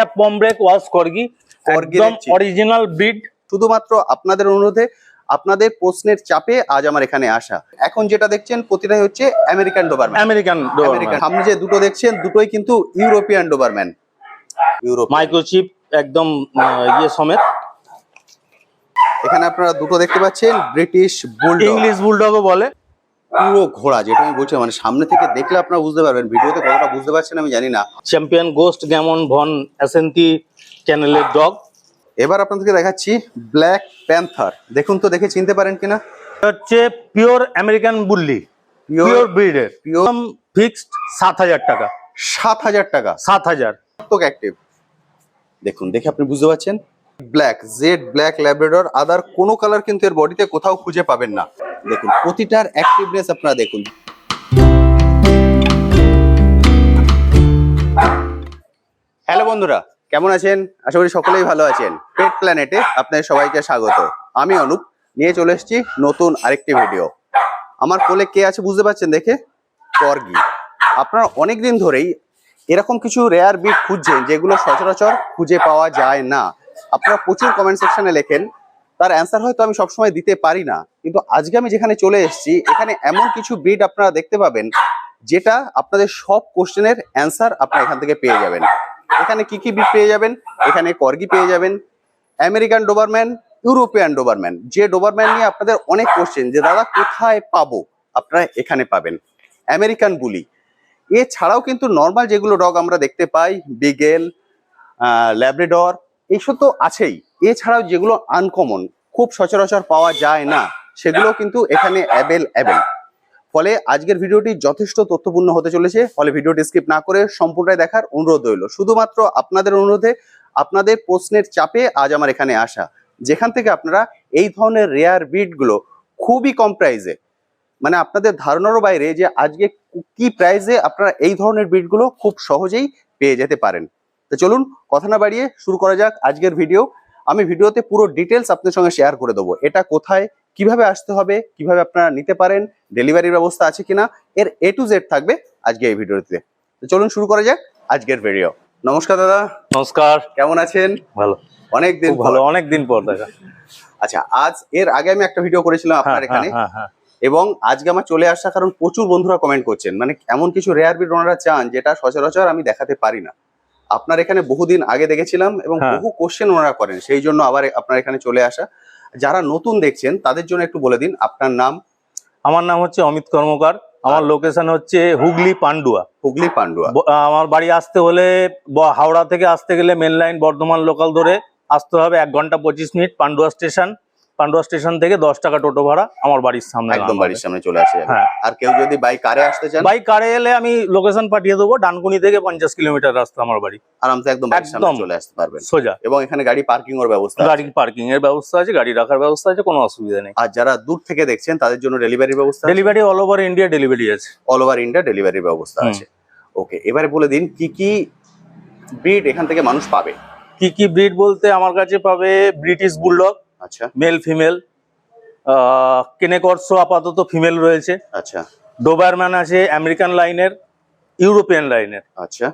এটা পমব্রেক Welsh corgi, একদম original breed. শুধুমাত্র আপনাদের অনুরোধে, আপনাদের প্রশ্নের চাপে আজ আমার এখানে আসা। এখন যেটা দেখছেন প্রতিটাই হচ্ছে আমেরিকান ডোবারম্যান। আমেরিকান সামনে যে দুটো দেখছেন দুটোই কিন্তু ইউরোপিয়ান ডোবারম্যান। মাইক্রোচিপ একদম ইয়ে সমেত। এখানে আপনারা দুটো দেখতে পাচ্ছেন ব্রিটিশ বুলডগ, ইংলিশ বুলডগও বলে। পুরো ঘোড়া, যেটা আমি বলছি মানে সামনে থেকে দেখলে আপনারা বুঝতে পারবেন, ভিডিওতে কতটা বুঝতে পারছেন আমি জানি না। চ্যাম্পিয়ন গোস্ট গ্যামন ভন অ্যাসেন্টি চ্যানেলের ডগ। এবার আপনাদেরকে দেখাচ্ছি ব্ল্যাক প্যান্থার। দেখুন তো, দেখে চিনতে পারেন কিনা। হচ্ছে পিওর আমেরিকান বুল্লি, পিওর ব্রিডের, পিওর ফিক্সড 7,000 টাকা। 7,000 টাকা? 7,000 তো অ্যাক্টিভ দেখুন, দেখে আপনি বুঝতে পারছেন। ব্ল্যাক, জেড ব্ল্যাক ল্যাব্রাডর, আদার কোনো কালার কিন্তু এর বডিতে কোথাও খুঁজে পাবেন না। দেখুন প্রতিটার অ্যাক্টিভনেস আপনারা দেখুন। হ্যালো বন্ধুরা, কেমন আছেন? আশা করি সকলেই ভালো আছেন। পেট প্ল্যানেটে আপনাদের সবাইকে স্বাগত। আমি অনুপ, নিয়ে চলে এসেছি নতুন আরেকটি ভিডিও। আমার কোলে কে আছে বুঝতে পারছেন দেখে? কর্গি। আপনারা অনেকদিন ধরেই এরকম কিছু রেয়ার ব্রিড খুঁজছেন যেগুলো সচরাচর খুঁজে পাওয়া যায় না। আপনারা প্রচুর কমেন্ট সেকশনে লেখেন, তার অ্যান্সার হয়তো আমি সবসময় দিতে পারি না, কিন্তু আজকে আমি যেখানে চলে এসেছি এখানে এমন কিছু ব্রিড আপনারা দেখতে পাবেন যেটা আপনাদের সব কোশ্চেনের অ্যান্সার আপনারা এখান থেকে পেয়ে যাবেন। এখানে কি কি ব্রিড পেয়ে যাবেন? এখানে কর্গি পেয়ে যাবেন, আমেরিকান ডোবারম্যান, ইউরোপিয়ান ডোবারম্যান। যে ডোবারম্যান নিয়ে আপনাদের অনেক কোশ্চেন যে দাদা কোথায় পাবো, আপনারা এখানে পাবেন। আমেরিকান বুলি, এছাড়াও কিন্তু নর্মাল যেগুলো ডগ আমরা দেখতে পাই, বিগেল, ল্যাব্রাডর, এইসব তো আছেই। এছাড়াও যেগুলো আনকমন, খুব সচরাচর পাওয়া যায় না, সেগুলো কিন্তু এখানে অ্যাভেলেবল। ফলে আজকের ভিডিওটি যথেষ্ট তথ্যপূর্ণ হতে চলেছে। ফলে ভিডিওটি স্কিপ না করে সম্পূর্ণটাই দেখার অনুরোধ রইল। শুধুমাত্র আপনাদের অনুরোধে, আপনাদের প্রশ্নের চাপে আজ আমার এখানে আসা, যেখান থেকে আপনারা এই ধরনের রেয়ার ব্রিডগুলো খুবই কম প্রাইসে, মানে আপনাদের ধারণারও বাইরে যে আজকে কি প্রাইসে আপনারা এই ধরনের ব্রিডগুলো খুব সহজেই পেয়ে যেতে পারেন। তো চলুন কথা না বাড়িয়ে শুরু করা যাক আজকের ভিডিও। আমি ভিডিওতে পুরো ডিটেলস আপনাদের সঙ্গে শেয়ার করে দেবো। এটা কোথায়, কিভাবে আসতে হবে, কিভাবে আপনারা নিতে পারেন, ডেলিভারির ব্যবস্থা আছে কিনা, এর A to Z থাকবে আজকে এই ভিডিওতে। তো চলুন শুরু করা যাক আজকের ভিডিও। নমস্কার দাদা। নমস্কার, কেমন আছেন? ভালো, অনেকদিন ভালো, অনেকদিন পর দেখা। আচ্ছা, আজ এর আগে আমি একটা ভিডিও করেছিলাম আপনার এখানে, এবং আজকে আমার চলে আসা কারণ প্রচুর বন্ধুরা কমেন্ট করছেন, মানে এমন কিছু রেয়ার ব্রিড ওনারা চান যেটা সচরাচর আমি দেখাতে পারি না। আপনার এখানে বহুদিন আগে দেখেছিলাম এবং বহু কোশ্চেন ওনারা করেন, সেই জন্য আবার আপনার এখানে চলে আসা। যারা নতুন দেখছেন তাদের জন্য একটু বলে দিন আপনার নাম। আমার নাম হচ্ছে অমিত কর্মকার, আমার লোকেশন হচ্ছে হুগলি পান্ডুয়া। হুগলি পান্ডুয়া। আমার বাড়ি আসতে হলে হাওড়া থেকে আসতে গেলে মেন লাইন বর্ধমান লোকাল ধরে আসতে হবে 1 ঘন্টা 25 মিনিট। পান্ডুয়া স্টেশন থেকে 10 টাকা টোটো ভাড়া, আমার বাড়ির সামনে, একদম বাড়ির সামনে চলে আসে। আর কেউ যদি বাই কারে আসতে চান, বাই কারে এলে আমি লোকেশন পাঠিয়ে দেবো। ডানকুনি থেকে 50 কিলোমিটার রাস্তা আমার বাড়ি, আরামসে একদম বাড়ির সামনে চলে আসতে পারবেন সোজা। এবং এখানে গাড়ি পার্কিং এর ব্যবস্থা, গাড়ি পার্কিং এর ব্যবস্থা আছে, গাড়ি রাখার ব্যবস্থা আছে, কোনো অসুবিধা নেই। আর যারা দূর থেকে দেখছেন তাদের জন্য ডেলিভারির ব্যবস্থা, delivery all over India delivery আছে। অল ওভার ইন্ডিয়া ডেলিভারির ব্যবস্থা আছে। ওকে, এবারে বলে দিন কি কি ব্রিড এখান থেকে মানুষ পাবে। কি কি ব্রিড বলতে আমার কাছে পাবে ব্রিটিশ বুলডগ, আচ্ছা, মেল ফিমেল, কেনেকর্সো আপাতত ফিমেল রয়েছে, আচ্ছা, ডোবারম্যান আছে আমেরিকান লাইনের, ইউরোপিয়ান লাইনের, আচ্ছা,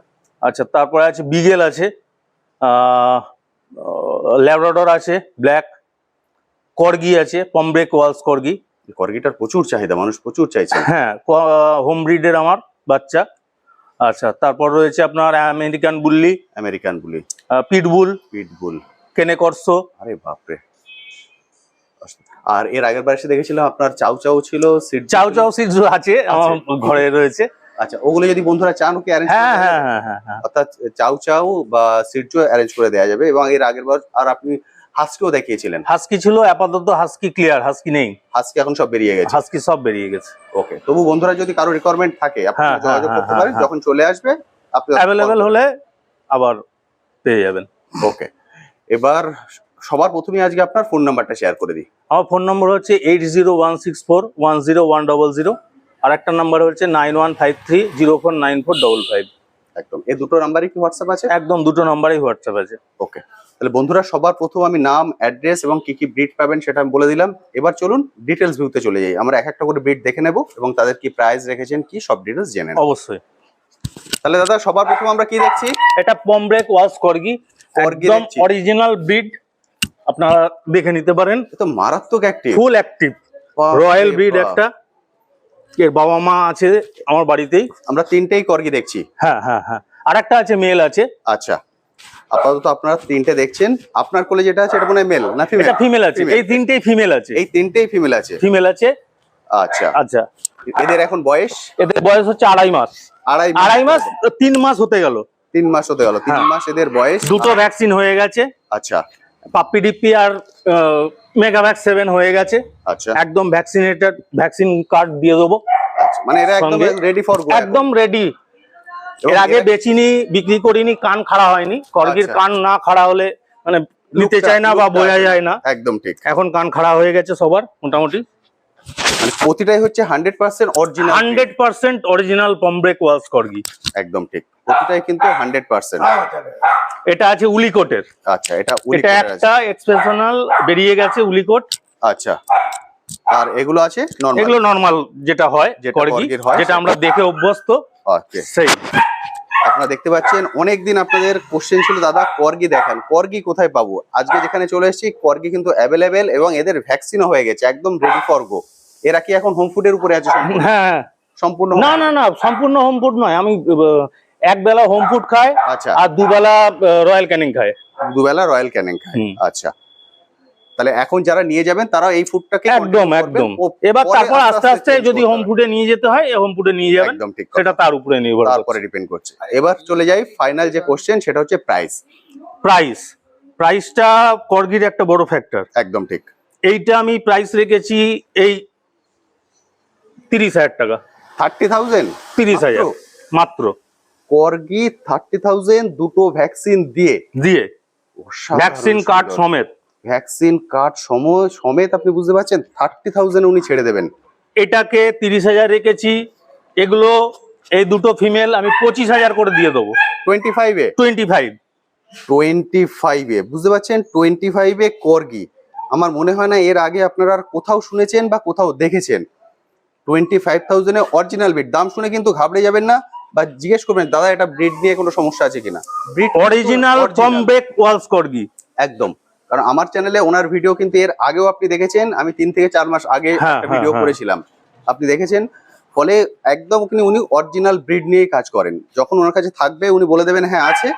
আচ্ছা, তারপরে আছে বিগেল আছে, ল্যাব্রাডর আছে ব্ল্যাক, কর্গি আছে, পমব্রেক ওয়ালস কর্গি। কর্গিটার প্রচুর চাহিদা, মানুষ প্রচুর চাইছে। হ্যাঁ, হোম ব্রিডের আমার বাচ্চা। আচ্ছা, তারপর রয়েছে আপনার আমেরিকান বুলি, পিটবুল, কেনেকর্সো। আরে বাপরে। আর এর আগের বার এসে দেখেছিলাম আপনার চাউ চাউ ছিল, চাউ সিডজু আছে আমার ঘরে রয়েছে। আচ্ছা, ওগুলো যদি বন্ধুরা চান ওকে অ্যারেঞ্জ করে, হ্যাঁ, অর্থাৎ চাউ চাউ বা সিডজু অ্যারেঞ্জ করে দেওয়া যাবে। এবং এর আগের বার আর আপনি হাস্কিও দেখিয়েছিলেন। হাস্কি ছিল, আপাতত হাস্কি ক্লিয়ার, হাস্কি নেই, হাস্কি এখন সব বেরিয়ে গেছে, হাস্কি সব বেরিয়ে গেছে। ওকে, তবু বন্ধুরা যদি কারো রিকোয়ারমেন্ট থাকে আপনারা যোগাযোগ করতে পারেন, যখন চলে আসবে আপনি অ্যাভেলেবেল হলে আবার পেয়ে যাবেন। ওকে, এবার সবার প্রথমে আজকে আপনার ফোন নাম্বারটা শেয়ার করে দিই। আমার ফোন নম্বর হচ্ছে 8016410100, আর একটা নাম্বার হচ্ছে 9153049455। একদম, এই দুটো নাম্বারই কি হোয়াটসঅ্যাপ আছে? একদম, দুটো নাম্বারই হোয়াটসঅ্যাপ আছে। ওকে, তাহলে বন্ধুরা সবার প্রথম আমি নাম, অ্যাড্রেস এবং কি কি ব্রিড পাবেন সেটা আমি বলে দিলাম। এবার চলুন ডিটেলস ভিউতে চলে যাই। আমরা এক একটা করে ব্রিড দেখে নেব এবং তাদের কি প্রাইস রেখেছেন কি সব ডিটেলস জেনে নেব। অবশ্যই। তাহলে দাদা সবার প্রথম আমরা কি দেখছি? এটা পমব্রেক ওয়াশ কর্গি, কর্গি একদম দেখছি। অরিজিনাল ব্রিড, আপনারা দেখে নিতে পারেন। এ তো মারাত্মক active, full active, royal breed একটা। এর বাবা মা আছে আমার বাড়িতেই। আমরা তিনটেই কর্গি দেখছি। হ্যাঁ হ্যাঁ হ্যাঁ, আর একটা আছে মেল আছে। আচ্ছা, আপাতত আপনারা তিনটে দেখছেন। আপনার কোলে যেটা আছে এটা মনে হয় মেল না ফিমেল? এটা ফিমেল আছে, এই তিনটেই ফিমেল আছে। এই তিনটেই ফিমেল আছে। ফিমেল আছে। আচ্ছা আচ্ছা, এদের এখন বয়স? এদের বয়স হচ্ছে 2.5 মাস। 2.5 মাস, 3 মাস হতে গেল। 3 মাস হতে গেল। 3 মাস এদের বয়স। দুটো ভ্যাকসিন হয়ে গেছে। আচ্ছা, পাপ্পি ডিপ্পি আর মেগাভ্যাক্স 7 হয়ে গেছে। আচ্ছা, একদম ভ্যাকসিনেটেড, ভ্যাকসিন কার্ড দিয়ে দেবো। আচ্ছা, মানে এরা একদম রেডি ফর গো। একদম রেডি। এর আগে বেচিনি, বিক্রি করিনি, কান খাড়া হয়নি। কর্গির আচ্ছা। কান না খাড়া হলে মানে নিতে চায় না বা বোঝা যায় না। একদম ঠিক। এখন কান খাড়া হয়ে গেছে সবার মোটামুটি। মানে প্রতিটাই হচ্ছে 100% original. 100% original Pembroke Welsh corgi. একদম ঠিক, প্রতিটাই কিন্তু 100%। এটা আছে উলিকোটের। আচ্ছা, এটা এটা একটা এক্সপেশনাল বেরিয়ে গেছে উলিকোট। আচ্ছা, আর এগুলো আছে নরমাল? এগুলো নরমাল যেটা হয় কর্গি, যেটা আমরা দেখে অভ্যস্ত। ওকে, সেই আপনারা দেখতে পাচ্ছেন অনেকদিন আপনাদের কোশ্চেন ছিল দাদা কর্গি দেখান, কর্গি কোথায় পাবো? আজকে যেখানে চলে এসেছি কর্গি কিন্তু অ্যাভেলেবেল এবং এদের ভ্যাকসিনও হয়ে গেছে, একদম রেডি ফর গো। এরা কি এখন হোম ফুডের উপরে আছে? হ্যাঁ, সম্পূর্ণ না না না, সম্পূর্ণ হোম ফুড নয়। আমি এক বেলা হোম ফুড খাই, আচ্ছা, আর দুবেলা রয়্যাল ক্যানিং খাই। দুবেলা রয়্যাল ক্যানিং খায়। আচ্ছা, তাহলে এখন যারা নিয়ে যাবেন তারা এই ফুডটাকে একদম একদম, এবার তারপর আস্তে আস্তে যদি হোম ফুডে নিয়ে যেতে হয় হোম ফুডে নিয়ে যাবেন। একদম ঠিক, সেটা তার উপরে নির্ভর করে, তারপরে ডিপেন্ড করছে। এবার চলে যাই ফাইনাল যে কোশ্চেন, সেটা হচ্ছে প্রাইস। প্রাইসটা কর্গির একটা বড় ফ্যাক্টর। একদম ঠিক। এইটা আমি প্রাইস রেখেছি এই 30,000 টাকা। 30,000? 30,000 মাত্র। কর্গি 30,000 দুটো ভ্যাকসিন দিয়ে ভ্যাকসিন কার্ড সমেত। ভ্যাকসিন কার্ড সমেত আপনি বুঝতে পারছেন 30,000 উনি ছেড়ে দেবেন। এটাকে 30,000 রেখেছি। এগুলো এই দুটো ফিমেল আমি 25,000 করে দিয়ে দেবো। 25-এ? 25-এ বুঝতে পারছেন, 25-এ কর্গি। আমার মনে হয় না এর আগে আপনারা আর কোথাও শুনেছেন বা কোথাও দেখেছেন। 25,000-এ অরিজিনাল ব্রিড। দাম শুনে কিন্তু ঘাবড়ে যাবেন না বা জিজ্ঞেস করবেন দাদা এটা ব্রিড নিয়ে কোনো সমস্যা আছে কিনা। Breed original Pembroke Welsh corgi একদম। কারণ আমার চ্যানেলে ওনার ভিডিও কিন্তু এর আগেও আপনি দেখেছেন, আমি 3 থেকে 4 মাস আগে ভিডিও করেছিলাম, আপনি দেখেছেন। ফলে একদম উনি অরিজিনাল ব্রিড নিয়ে কাজ করেন। যখন ওনার কাছে থাকবে উনি বলে দেবেন হ্যাঁ আছে,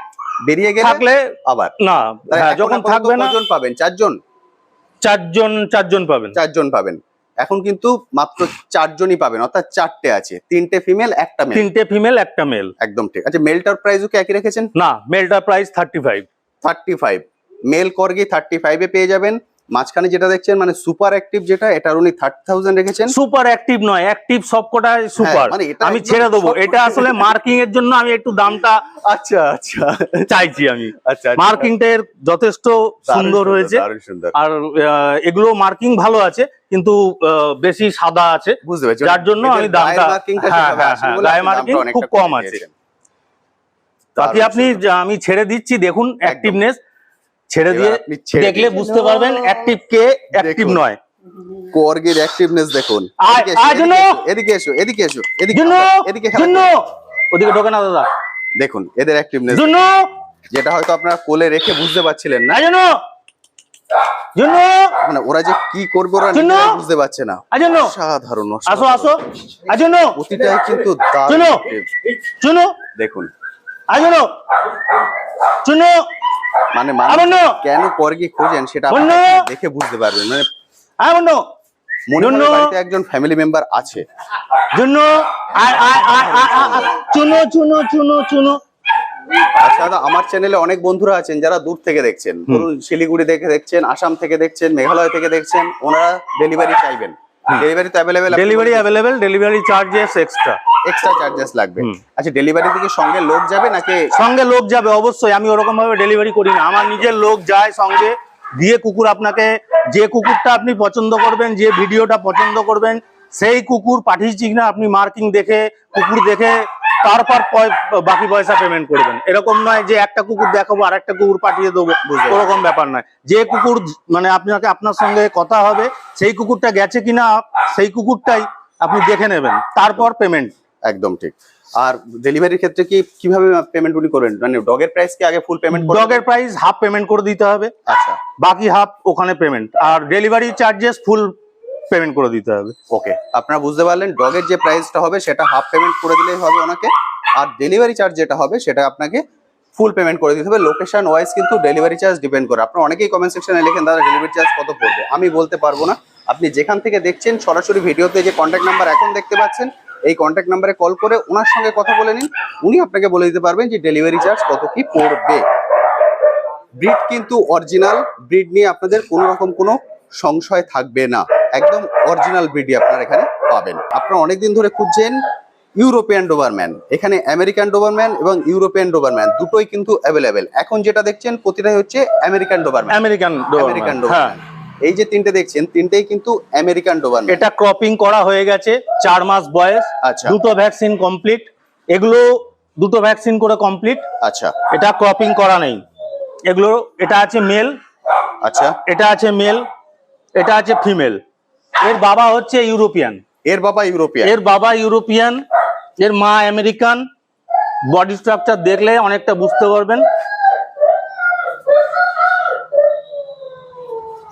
বেরিয়ে গেলে থাকলে আবার না, যখন থাকবে না। কজন পাবেন? 4 জন পাবেন। 4 জন পাবেন। এখন কিন্তু মাত্র 4 জনই পাবেন, অর্থাৎ 4টে আছে, 3টে ফিমেল একটা মেল। 3টে ফিমেল একটা মেল। একদম ঠিক। আচ্ছা, মেলটার প্রাইসও কি একই রেখেছেন? না, মেলটার প্রাইস 35। মেল কর্গি 35-এ পেয়ে যাবেন। মাঝখানে যেটা দেখছেন মানে সুপার অ্যাক্টিভ যেটা, এটার উনি 30,000 রেখেছেন। সুপার অ্যাক্টিভ নয়, অ্যাক্টিভ সবকটা সুপার। মানে আমি ছেড়ে দেবো এটা, আসলে মার্কিং এর জন্য আমি একটু দামটা আচ্ছা আচ্ছা চাইছি আমি। আচ্ছা, মার্কিংটা এর যথেষ্ট সুন্দর হয়েছে, আর এগুলো মার্কিং ভালো আছে, কিন্তু বেশি সাদা আছে, বুঝতে পারছি, যার জন্য আমি দামটা, গায়ে মার্কিং খুব কম আছে। বাকি আপনি আমি ছেড়ে দিচ্ছি, দেখুন অ্যাক্টিভনেস, ছেড়ে দিয়ে দেখলে বুঝতে পারবেন অ্যাক্টিভ কে অ্যাক্টিভ নয়। কর্গির অ্যাক্টিভনেস দেখুন। এদিকে এসো, এদিকে এসো, এদিকে ওদিকে ঢোকে না দাদা। দেখুন এদের অ্যাক্টিভনেস, যেটা হয়তো আপনারা কোলে রেখে বুঝতে পারছিলেন না। মানে ওরা যে কি করবে ওরা নিজেরাই বুঝতে পারছে না। সাধারণ প্রতিটাই কিন্তু দেখুন। মানে কেন কর্গি খোঁজেন সেটা দেখে বুঝতে পারবেন। মানে মনে হয় বাড়িতে একজন ফ্যামিলি মেম্বার আছে। আচ্ছা দাদা, আমার চ্যানেলে অনেক বন্ধুরা আছেন যারা দূর থেকে দেখছেন, ধরুন শিলিগুড়ি থেকে দেখছেন, আসাম থেকে দেখছেন, মেঘালয় থেকে দেখছেন, ওনারা ডেলিভারি চাইবেন। ডেলিভারি তো available? Delivery charges extra charges লাগবে। আচ্ছা, ডেলিভারি থেকে সঙ্গে লোক যাবে নাকি? সঙ্গে লোক যাবে অবশ্যই। আমি ওরকম ভাবে ডেলিভারি করি না, আমার নিজের লোক যায় সঙ্গে দিয়ে। কুকুর আপনাকে যে কুকুরটা আপনি পছন্দ করবেন, যে ভিডিওটা পছন্দ করবেন, সেই কুকুর পাঠিয়েছি কিনা আপনি মার্কিং দেখে, কুকুর দেখে তারপর বাকি পয়সা পেমেন্ট করবেন। এরকম নয় যে একটা কুকুর দেখাবো আর একটা কুকুর পাঠিয়ে দেবো, ওরকম ব্যাপার নয়। যে কুকুর মানে আপনার সঙ্গে কথা হবে, সেই কুকুরটা গেছে কিনা সেই কুকুরটাই আপনি দেখে নেবেন, তারপর পেমেন্ট। একদম ঠিক। আর ডেলিভারির ক্ষেত্রে কিভাবে পেমেন্ট উনি করবেন, মানে ডগের প্রাইস কি আগে ফুল পেমেন্ট করবেন? ডগের প্রাইস হাফ পেমেন্ট করে দিতে হবে, আচ্ছা, বাকি হাফ ওখানে পেমেন্ট, আর ডেলিভারি চার্জেস ফুল পেমেন্ট করে দিতে হবে। ওকে, আপনারা বুঝতে পারলেন, ডগের যে প্রাইসটা হবে সেটা হাফ পেমেন্ট করে দিলেই হবে ওনাকে, আর ডেলিভারি চার্জ যেটা হবে সেটা আপনাকে ফুল পেমেন্ট করে দিতে হবে। লোকেশন ওয়াইজ কিন্তু ডেলিভারি চার্জ ডিপেন্ড করে। আপনারা অনেকেই কমেন্ট সেকশনে লেখেন দাদা ডেলিভারি চার্জ কত পড়বে, আমি বলতে পারবো না। আপনি যেখান থেকে দেখছেন সরাসরি ভিডিওতে যে কন্ট্যাক্ট নাম্বার এখন দেখতে পাচ্ছেন, এই কন্ট্যাক্ট নাম্বারে কল করে ওনার সঙ্গে কথা বলে নিন, উনি আপনাকে বলে দিতে পারবেন যে ডেলিভারি চার্জ কত কি পড়বে। ব্রিড কিন্তু অরিজিনাল ব্রিড নিয়ে আপনাদের কোনো রকম কোনো সংশয় থাকবে না, একদম অরিজিনাল ব্রিডই আপনারা এখানে পাবেন। আপনারা অনেকদিন ধরে খুঁজছেন ইউরোপিয়ান ডোবারম্যান, এখানে আমেরিকান ডোবারম্যান এবং ইউরোপিয়ান ডোবারম্যান দুটোই কিন্তু অ্যাভেলেবেল। এখন যেটা দেখছেন প্রতিটাই হচ্ছে American Dobermann. American American Dobermann, এই যে তিনটে দেখছেন তিনটেই কিন্তু আমেরিকান ডোবারম্যান। এটা ক্রপিং করা হয়ে গেছে, 4 মাস বয়স, আচ্ছা, দুটো ভ্যাকসিন কমপ্লিট, এগুলো দুটো ভ্যাকসিন করে কমপ্লিট। আচ্ছা, এটা ক্রপিং করা নেই, এগুলো এটা আছে মেল, আচ্ছা, এটা আছে মেল, এটা আছে ফিমেল। এর বাবা হচ্ছে ইউরোপিয়ান, এর বাবা ইউরোপিয়ান, এর বাবা ইউরোপিয়ান, এর মা আমেরিকান। বডি স্ট্রাকচার দেখলে অনেকটা বুঝতে পারবেন।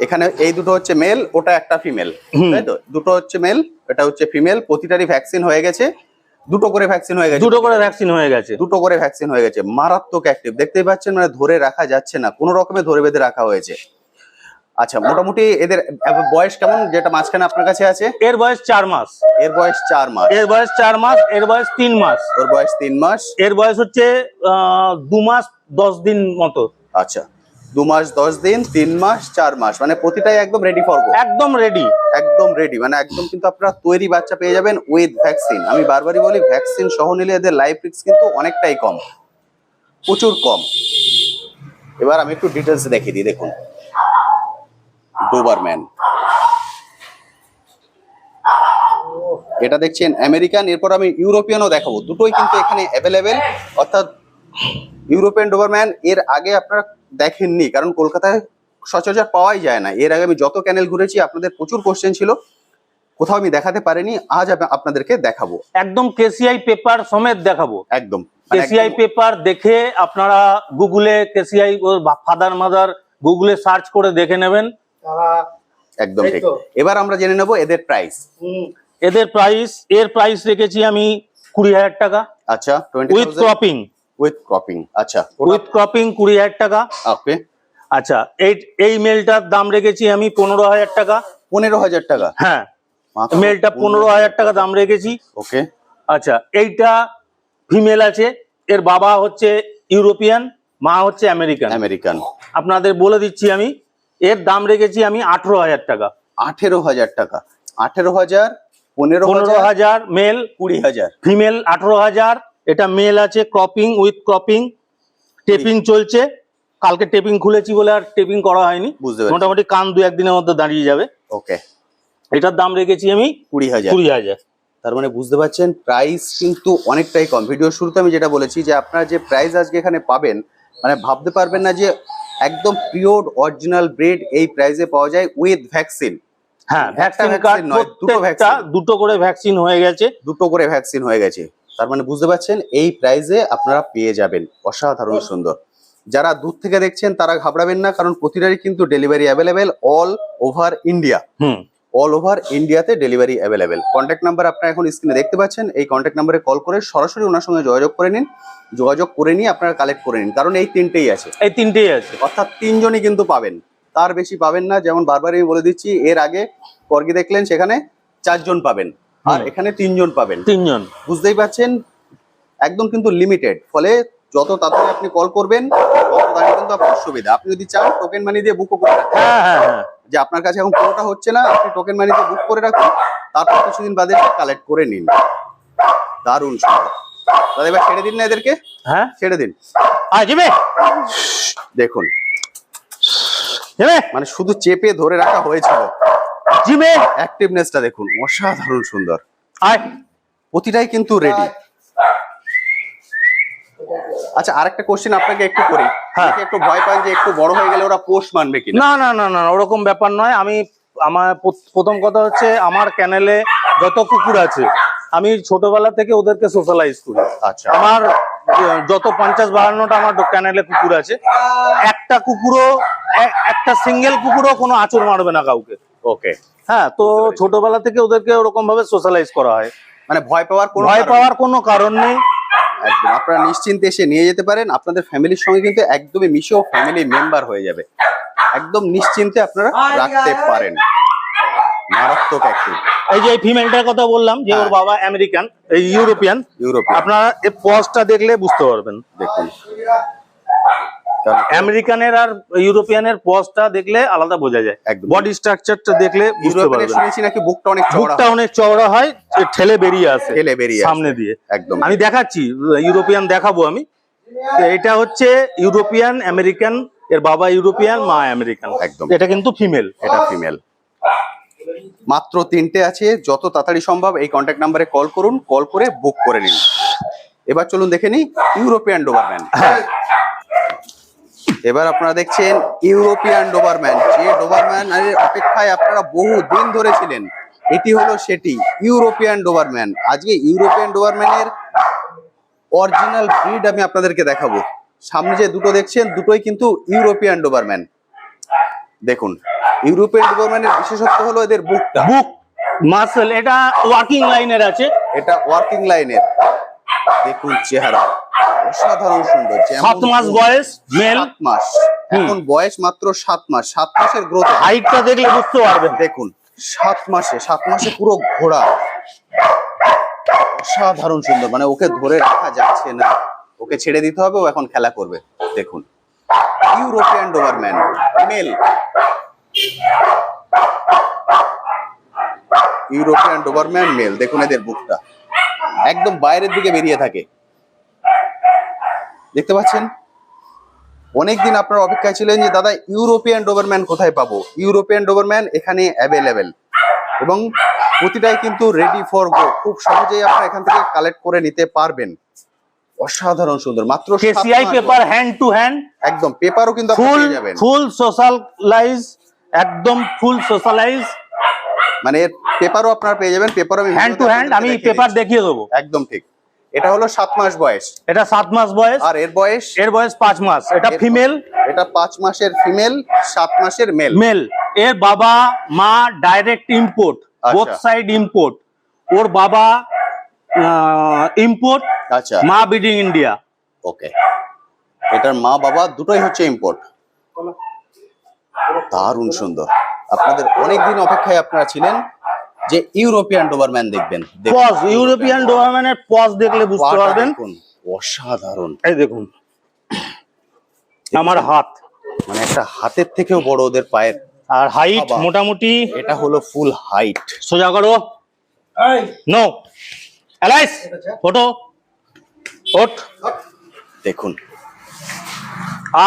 এখানে এই দুটো হচ্ছে মেল, ওটা একটা ফিমেল, তাই তো? দুটো হচ্ছে মেল, এটা হচ্ছে ফিমেল। প্রতিটারই ভ্যাকসিন হয়ে গেছে, দুটো করে ভ্যাকসিন হয়ে গেছে, দুটো করে ভ্যাকসিন হয়ে গেছে, দুটো করে ভ্যাকসিন হয়ে গেছে। মারাত্মক অ্যাক্টিভ, দেখতেই পাচ্ছেন, মানে ধরে রাখা যাচ্ছে না, কোনো রকমে ধরে বেঁধে রাখা হয়েছে। আচ্ছা, মোটামুটি এদের বয়স কেমন যেটা মাঝখানে আপনার কাছে আছে? এর বয়স 4 মাস, এর বয়স 4 মাস, এর বয়স 4 মাস, এর বয়স 3 মাস, ওর বয়স 3 মাস, এর বয়স হচ্ছে 2 মাস 10 দিন মতো। আচ্ছা, 2 মাস 10 দিন, 3 মাস, 4 মাস, মানে প্রতিটাই একদম রেডি ফর গো, একদম রেডি, একদম রেডি, মানে একদম কিন্তু আপনারা তৈরি বাচ্চা পেয়ে যাবেন উইথ ভ্যাকসিন। আমি বারবারই বলি ভ্যাকসিন সহ নিলে এদের লাইফ রিস্ক কিন্তু অনেকটাই কম, প্রচুর কম। এবার আমি একটু ডিটেলস দেখিয়ে দিই। দেখুন ডোবারম্যান, এটা দেখছেন আমেরিকান, এরপর আমি ইউরোপিয়ানও দেখাবো, দুটোই কিন্তু এখানে অ্যাভেলেবেল। অর্থাৎ ইউরোপিয়ান ডোবারম্যান এর আগে আপনারা দেখেননি, কারণ কলকাতায় সচরাচর পাওয়াই যায় না। এর আগে আমি যত চ্যানেল ঘুরেছি আপনাদের প্রচুর কোশ্চেন ছিল, কোথাও আমি দেখাতে পারিনি, আজ আপনাদেরকে দেখাবো। একদম কেসিআই পেপার সমেত দেখাবো, একদম কেসিআই পেপার দেখে আপনারা গুগলে কেসিআই ফাদার মাদার গুগলে সার্চ করে দেখে নেবেন। একদম ঠিক। এবার আমরা জেনে নেব এদের প্রাইস। এদের প্রাইস, এর প্রাইস রেখেছি আমি 20,000 টাকা। আচ্ছা, উইথ ক্রপিং, উইথ ক্রপিং, আচ্ছা, উইথ ক্রপিং 20,000 টাকা। ওকে, আচ্ছা, এই মেলটার দাম রেখেছি আমি 15,000 টাকা। 15,000 টাকা, হ্যাঁ, মেলটা 15,000 টাকা দাম রেখেছি। ওকে, আচ্ছা, এইটা ফিমেল আছে, এর বাবা হচ্ছে ইউরোপিয়ান, মা হচ্ছে আমেরিকান। আমেরিকান, আপনাদের বলে দিচ্ছি আমি, এর দাম রেখেছি আমি 18,000 টাকা। 18,000 টাকা, 18,000, 15,000, 15,000 মেল, 20,000 ফিমেল 18,000। এটা মেল আছে, ক্রপিং উইথ ক্রপিং, টেপিং চলছে। কালকে টেপিং খুলেছি বলে আর টেপিং করা হয়নি, বুঝতে পারছি। মোটামুটি কান 2-1 দিনের মধ্যে দাঁড়িয়ে যাবে। ওকে, এটার দাম রেখেছি আমি 20,000। 20,000। তার মানে বুঝতে পারছেন প্রাইস কিন্তু অনেকটাই কম। ভিডিওর শুরুতে আমি যেটা বলেছি যে আপনারা যে প্রাইস আজকে এখানে পাবেন, মানে ভাবতে পারবেন না যে একদম পিওর অরিজিনাল ব্রিড এই প্রাইসে পাওয়া যায় উইথ ভ্যাকসিন। হ্যাঁ, ভ্যাকসিন vaccine কার্ড নয়, দুটো প্রত্যেকটা vaccine। দুটো করে ভ্যাকসিন হয়ে গেছে, দুটো করে ভ্যাকসিন হয়ে গেছে। তার মানে বুঝতে পারছেন এই প্রাইসে আপনারা পেয়ে যাবেন, অসাধারণ সুন্দর। যারা দূর থেকে দেখছেন তারা ঘাবড়াবেন না, কারণ প্রতিটারই কিন্তু delivery available all over India. All over ইন্ডিয়াতে ডেলিভারি অ্যাভেলেবেল। কন্ট্যাক্ট নাম্বার আপনারা এখন স্ক্রিনে দেখতে পাচ্ছেন, এই কন্ট্যাক্ট নাম্বারে কল করে সরাসরি ওনার সঙ্গে যোগাযোগ করে নিন, যোগাযোগ করে নিয়ে আপনারা কালেক্ট করে নিন, কারণ এই তিনটেই আছে, এই তিনটেই আছে। অর্থাৎ 3 জনই কিন্তু পাবেন, তার বেশি পাবেন না। যেমন বারবার আমি বলে দিচ্ছি, এর আগে করগি দেখলেন সেখানে 4 জন পাবেন, আর এখানে 3 জন পাবেন, 3 জন। বুঝতেই পারছেন একদম কিন্তু লিমিটেড। ফলে যত তাড়াতাড়ি আপনি কল করবেন তত তাড়াতাড়ি কিন্তু আপনার সুবিধা। আপনি যদি চান টোকেন মানি দিয়ে বুকও করে রাখতে হ্যাঁ হ্যাঁ হ্যাঁ, যে আপনার কাছে এখন পুরোটা হচ্ছে না, আপনি টোকেন মানি দিয়ে বুক করে রাখুন, তারপর কিছুদিন বাদে কালেক্ট করে নিন। দারুণ সুন্দর। দাদা এবার ছেড়ে দিন না এদেরকে, হ্যাঁ ছেড়ে দিন। জিবে দেখুন জিবে মানে শুধু চেপে ধরে রাখা হয়েছিল, জিবে অ্যাক্টিভনেসটা দেখুন, অসাধারণ সুন্দর। আয়, প্রতিটাই কিন্তু রেডি। আচ্ছা, আরেকটা কোশ্চেন আপনাকে একটু করি, হ্যাঁ। একটু ভয় পান যে একটু বড় হয়ে গেলে ওরা পোষ মানবে কিনা? না না না না, ওরকম ব্যাপার নয়। আমার প্রথম কথা হচ্ছে, আমার ক্যানেলে যত কুকুর আছে আমি ছোটবেলা থেকে ওদেরকে সোশ্যালাইজ করি। আচ্ছা আমার যত 50-52টা আমার ক্যানেলে কুকুর আছে, একটা কুকুরও একটা সিঙ্গেল কুকুরও কোনো আঁচড় মারবে না কাউকে। ওকে, হ্যাঁ, তো ছোটবেলা থেকে ওদেরকে ওরকম ভাবে সোশ্যালাইজ করা হয়, মানে ভয় পাওয়ার কোনো কারণ নেই। একদম আপনারা নিশ্চিন্তে এসে নিয়ে যেতে পারেন, আপনাদের ফ্যামিলির সঙ্গে কিন্তু একদমই মিশেও ফ্যামিলি মেম্বার হয়ে যাবে, একদম নিশ্চিন্তে আপনারা রাখতে পারেন। মারাত্মক অ্যাক্টিভ। এই যে এই ফিমেলটার কথা বললাম যে ওর বাবা আমেরিকান, এই ইউরোপিয়ান, আপনারা এই পজটা দেখলে বুঝতে পারবেন। দেখুন আমেরিকানের আর ইউরোপিয়ানের পজটা দেখলে আলাদা বোঝা যায়, বডি স্ট্রাকচারটা দেখলে বুঝতে পারবেন। শুনেছি নাকি বুকটা অনেক চওড়া হয়, ঠেলে বেরিয়ে আসে সামনে দিয়ে। একদম আমি দেখাচ্ছি, ইউরোপিয়ান দেখাবো আমি। এটা হচ্ছে ইউরোপিয়ান আমেরিকান, এর বাবা ইউরোপিয়ান, মা আমেরিকান। একদম, এটা কিন্তু ফিমেল। এটা ফিমেল। মাত্র 3টে আছে, যত তাড়াতাড়ি সম্ভব এই কন্ট্যাক্ট নাম্বারে কল করুন, কল করে বুক করে নিন। এবার চলুন দেখে নিই ইউরোপিয়ান ডোবারম্যান। এবার আপনারা দেখছেন ইউরোপিয়ান ডোবারম্যান, যে ডোবারম্যান এর অপেক্ষায় আপনারা বহু দিন ধরে ছিলেন, এটি হলো সেটি, ইউরোপিয়ান ডোবারম্যান। আজকে ইউরোপিয়ান ডোবারম্যানের অরিজিনাল ব্রিড আমি আপনাদেরকে দেখাবো। সামনে যে দুটো দেখছেন দুটোই কিন্তু ইউরোপিয়ান ডোবারম্যান। দেখুন ইউরোপিয়ান ডোবারম্যানের বিশেষত্ব হলো এদের বুক মাসল, এটা ওয়ার্কিং লাইনের আছে, এটা ওয়ার্কিং লাইনের। দেখুন চেহারা অসাধারণ সুন্দর। 7 মাস বয়স, মেল 7 মাস, এখন বয়স মাত্র 7 মাস। 7 মাসের গ্রোথ, হাইটটা দেখলে বুঝতে পারবেন। দেখুন 7 মাসে পুরো ঘোড়া, অসাধারণ সুন্দর। মানে ওকে ধরে রাখা যাচ্ছে না, ওকে ছেড়ে দিতে হবে, ও এখন খেলা করবে। দেখুন European Dobermann male, European Dobermann male. দেখুন এদের বুকটা একদম বাইরের দিকে বেরিয়ে থাকে, দেখতে পাচ্ছেন। অনেকদিন আপনারা অপেক্ষায় ছিলেন যে দাদা ইউরোপিয়ান ডোবারম্যান কোথায় পাবো। ইউরোপিয়ান ডোবারম্যান এখানে অ্যাভেলেবেল এবং প্রতিটাই কিন্তু রেডি ফর গো। খুব সহজেই আপনারা এখান থেকে কালেক্ট করে নিতে পারবেন। অসাধারণ সুন্দর, মাত্র কেসিআই পেপার, হ্যান্ড টু হ্যান্ড, একদম পেপারও কিন্তু আপনি পেয়ে যাবেন। ফুল সোশ্যালাইজ, একদম ফুল সোশ্যালাইজ, মানে পেপারও আপনারা পেয়ে যাবেন। পেপার আমি হ্যান্ড টু হ্যান্ড আমি পেপার দেখিয়ে দেবো। একদম ঠিক। এটা হলো 7 মাস বয়স, এটা 7 মাস বয়স, আর এর বয়স 5 মাস। এটা ফিমেল, এটা 5 মাসের ফিমেল, 7 মাসের মেল। এর বাবা মা direct import, both side import. ওর বাবা ইম্পোর্ট, আচ্ছা, মা ব্রিডিং ইন্ডিয়া। ওকে, এটার মা বাবা দুটোই হচ্ছে ইম্পোর্ট। দারুণ সুন্দর। আপনাদের অনেকদিন অপেক্ষায় আপনারা ছিলেন যে ইউরোপিয়ান ডোবারম্যান দেখবেন। পজ, ইউরোপিয়ান ডোবারম্যানের পজ দেখলে বুঝতে পারবেন। অসাধারণ। এই দেখুন আমার হাত, মানে একটা হাতের থেকেও বড় ওদের পায়ের। আর হাইট মোটামুটি, এটা হলো ফুল হাইট। সোজা করো, নো অ্যালাইস, ফটো ওঠ। দেখুন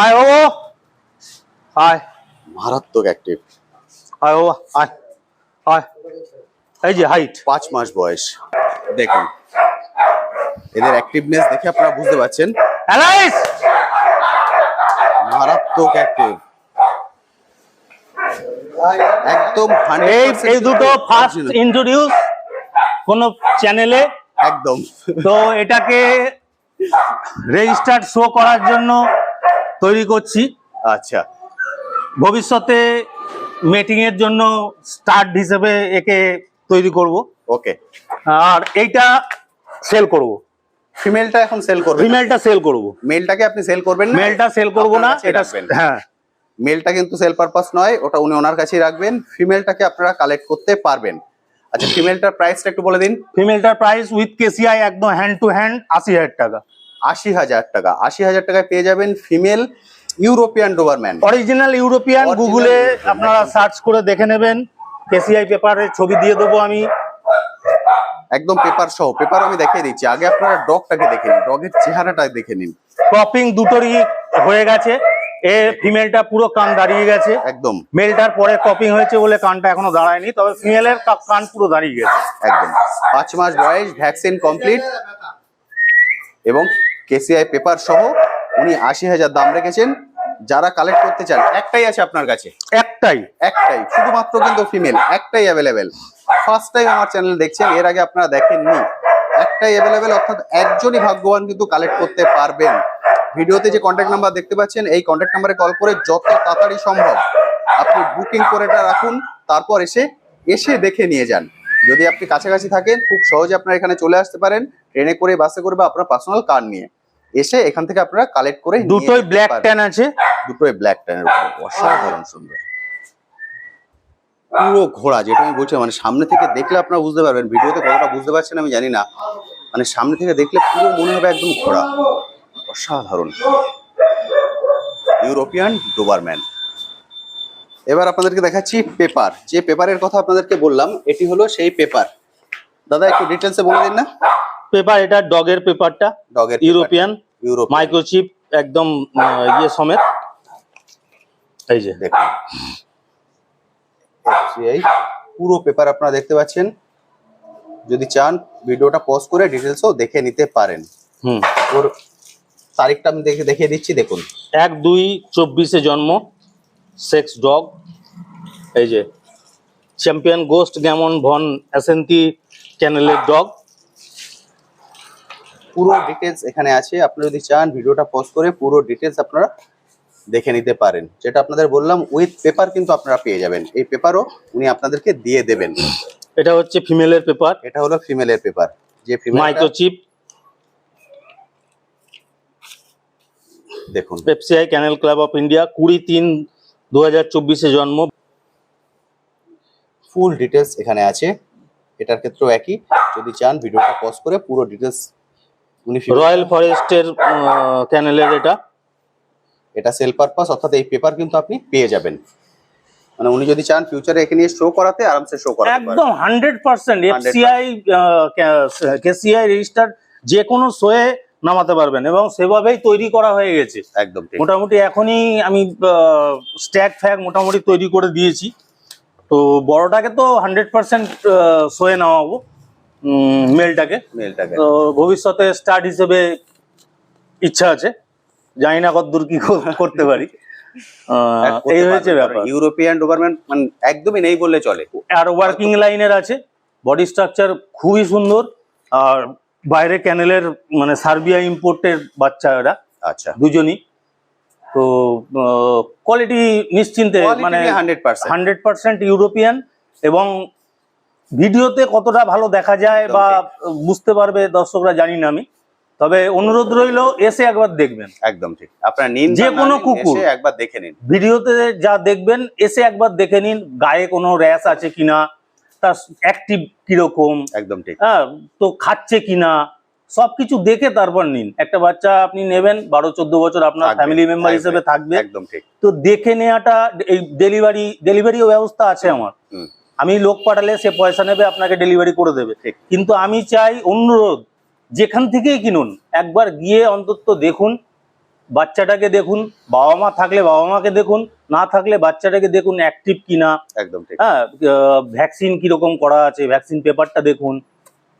আয় ও আয়, মারাত্মক অ্যাক্টিভ। আয় ও আয় আয়। এই যে হাইট, 5 মাস বয়স। দেখুন এদের অ্যাক্টিভনেস দেখে আপনারা বুঝতে পারছেন, অ্যালাইস মারাত্মক অ্যাক্টিভ। একদম এই দুটো ফার্স্ট ইন্ট্রোডিউস কোন চ্যানেলে, একদম। তো এটাকে রেজিস্টার্ড শো করার জন্য তৈরি করছি। আচ্ছা, ভবিষ্যতে মিটিং এর জন্য স্টার্ট হিসেবে একে তৈরি করব। ওকে, আর এইটা সেল করব। ফিমেলটা এখন সেল করবেন? ফিমেলটা সেল করব। মেলটাকে আপনি সেল করবেন না? মেলটা সেল করব না, এটা হ্যাঁ, মেলটা কিন্তু সেল পারপাস নয়, ওটা উনি ওনার কাছেই রাখবেন। ফিমেলটাকে আপনারা কালেক্ট করতে পারবেন। আচ্ছা, ফিমেলটার প্রাইসটা একটু বলে দিন। ফিমেলটার প্রাইস উইথ কেসিআই একদম হ্যান্ড টু হ্যান্ড 80,000 টাকা। 80,000 টাকা। 80,000 টাকায় পেয়ে যাবেন female European Dobermann, original European. গুগলে আপনারা সার্চ করে দেখে নেবেন, কেসিআই পেপারের ছবি দিয়ে দেবো আমি, একদম পেপার সহ। পেপার আমি দেখিয়ে দিচ্ছি, আগে আপনারা ডগটাকে দেখে নিন, ডগের চেহারাটা দেখে নিন। ক্রপিং দুটোরই হয়ে গেছে। এ ফিমেলটা পুরো কান দাঁড়িয়ে গেছে, একদম। মেলটার পরে ক্রপিং হয়েছে বলে কানটা এখনো দাঁড়ায়নি, তবে ফিমেলের কান পুরো দাঁড়িয়ে গেছে একদম। 5 মাস বয়স, ভ্যাকসিন কমপ্লিট এবং কেসিআই পেপার সহ উনি 80,000 দাম রেখেছেন। যারা কালেক্ট করতে চান, একটাই আছে আপনার কাছে, একটাই শুধুমাত্র, কিন্তু ফিমেল একটাই অ্যাভেলেবেল। ফার্স্ট টাইম আমার চ্যানেল দেখছেন, এর আগে আপনারা দেখেননি, একটাই অ্যাভেলেবেল, অর্থাৎ একজনই ভাগ্যবান কিন্তু কালেক্ট করতে পারবেন। ভিডিওতে যে কন্ট্যাক্ট নাম্বার দেখতে পাচ্ছেন, এই কন্ট্যাক্ট নাম্বারে কল করে যত তাড়াতাড়ি সম্ভব আপনি বুকিং করে এটা রাখুন, তারপর এসে দেখে নিয়ে যান। যদি আপনি কাছাকাছি থাকেন, খুব সহজে আপনারা এখানে চলে আসতে পারেন, ট্রেনে করে, বাসে করে বা আপনার পার্সোনাল কার নিয়ে এসে এখান থেকে আপনারা কালেক্ট করে দুটোই ব্ল্যাক ট্যান আছে, দুটোই ব্ল্যাক ট্যানের উপর অসাধারণ সুন্দর পুরো ঘোড়া, যেটা আমি বলছি মানে সামনে থেকে দেখলে আপনারা বুঝতে পারবেন, ভিডিওতে কতটা বুঝতে পারছেন আমি জানি না, মানে সামনে থেকে দেখলে পুরো মনে হবে একদম ঘোড়া, অসাধারণ ইউরোপিয়ান ডোবারম্যান। এবার আপনাদেরকে দেখাচ্ছি পেপার, যে পেপারের কথা আপনাদেরকে বললাম এটি হলো সেই পেপার। দাদা একটু ডিটেলসে বলে দিন না। পেপার, এটা ডগের পেপারটা, ডগের ইউরোপিয়ান মাইক্রোচিপ একদম ইয়ে সমেত। এই যে দেখুন এই পুরো পেপার আপনারা দেখতে পাচ্ছেন, যদি চান ভিডিওটা পজ করে ডিটেলসও দেখে নিতে পারেন। ওর তারিখটা আমি দেখিয়ে দিচ্ছি, দেখুন 1/2/24 জন্ম, সেক্স ডগ। এই যে চ্যাম্পিয়ন গোস্ট গ্যামন ভন অ্যাসেন্তি ক্যানেলের ডগ। পুরো ডিটেলস এখানে আছে, আপনারা যদি চান ভিডিওটা পজ করে পুরো ডিটেলস আপনারা দেখে নিতে পারেন। যেটা আপনাদের বললাম উইথ পেপার কিন্তু আপনারা পেয়ে যাবেন, এই পেপারও উনি আপনাদেরকে দিয়ে দেবেন। এটা হচ্ছে ফিমেলের পেপার, এটা হলো ফিমেলের পেপার, যে ফিমেল মাইক্রোচিপ, দেখুন পেপসিআই ক্যানেল ক্লাব অফ ইন্ডিয়া, 20/3/2024 জন্ম। ফুল ডিটেলস এখানে আছে, এটার ক্ষেত্রেও একই, যদি চান ভিডিওটা পজ করে পুরো ডিটেলস উনি রয়্যাল ফরেস্টের ক্যানেলের এটা সেল পারপাস, অর্থাৎ এই পেপার কিন্তু আপনি পেয়ে যাবেন, মানে উনি যদি চান ফিউচারে এখানে নিয়ে শো করাতে আরামসে শো করাতে পারবেন একদম 100% এফসিআই কেসিআই রেজিস্টার যে কোনো শোয়ে নামাতে পারবেন, এবং সেভাবেই তৈরি করা হয়ে গেছে একদম ঠিক। মোটামুটি এখনই আমি স্ট্যাক ফ্যাগ মোটামুটি তৈরি করে দিয়েছি, তো বড়টাকে তো 100% শোয়ে নামাবো, মেলটাকে তো ভবিষ্যতে স্টার্ট হিসেবে ইচ্ছা আছে, জানি না কতদূর কি করতে পারি। এই হয়েছে ব্যাপার। ইউরোপিয়ান ডোবারম্যান মানে একদমই নেই বললে চলে, আর ওয়ার্কিং লাইনের আছে, বডি স্ট্রাকচার খুবই সুন্দর, আর বাইরে ক্যানেলের মানে সার্বিয়া ইম্পোর্টের বাচ্চা এরা, আচ্ছা দুজনই, তো কোয়ালিটি নিশ্চিন্তে মানে 100% ইউরোপিয়ান, এবং ভিডিওতে কতটা ভালো দেখা যায় বা বুঝতে পারবে দর্শকরা জানি না আমি, তবে অনুরোধ রইল এসে একবার দেখবেন। একদম ঠিক, আপনারা নিন যে কোনো কুকুর একবার দেখে নিন, ভিডিওতে যা দেখবেন এসে একবার দেখে নিন, গায়ে কোনো র্যাশ আছে কিনা, তার অ্যাক্টিভ কিরকম, একদম ঠিক, হ্যাঁ তো খাচ্ছে কিনা, সবকিছু দেখে তারপর নিন। একটা বাচ্চা আপনি নেবেন 12-14 বছর আপনার ফ্যামিলি মেম্বার হিসেবে থাকবে, একদম ঠিক, তো দেখে নেওয়াটা, এই ডেলিভারিও ব্যবস্থা আছে আমার, আমি লোক পাঠালে সে পয়সা নেবে, আপনাকে ডেলিভারি করে দেবে, কিন্তু আমি চাই অনুরোধ যেখান থেকেই কিনুন একবার গিয়ে অন্তত দেখুন, বাচ্চাটাকে দেখুন, বাবা মা থাকলে বাবা মাকে দেখুন, না থাকলে বাচ্চাটাকে দেখুন অ্যাক্টিভ কিনা, একদম ঠিক, হ্যাঁ ভ্যাকসিন কিরকম করা আছে, ভ্যাকসিন পেপারটা দেখুন,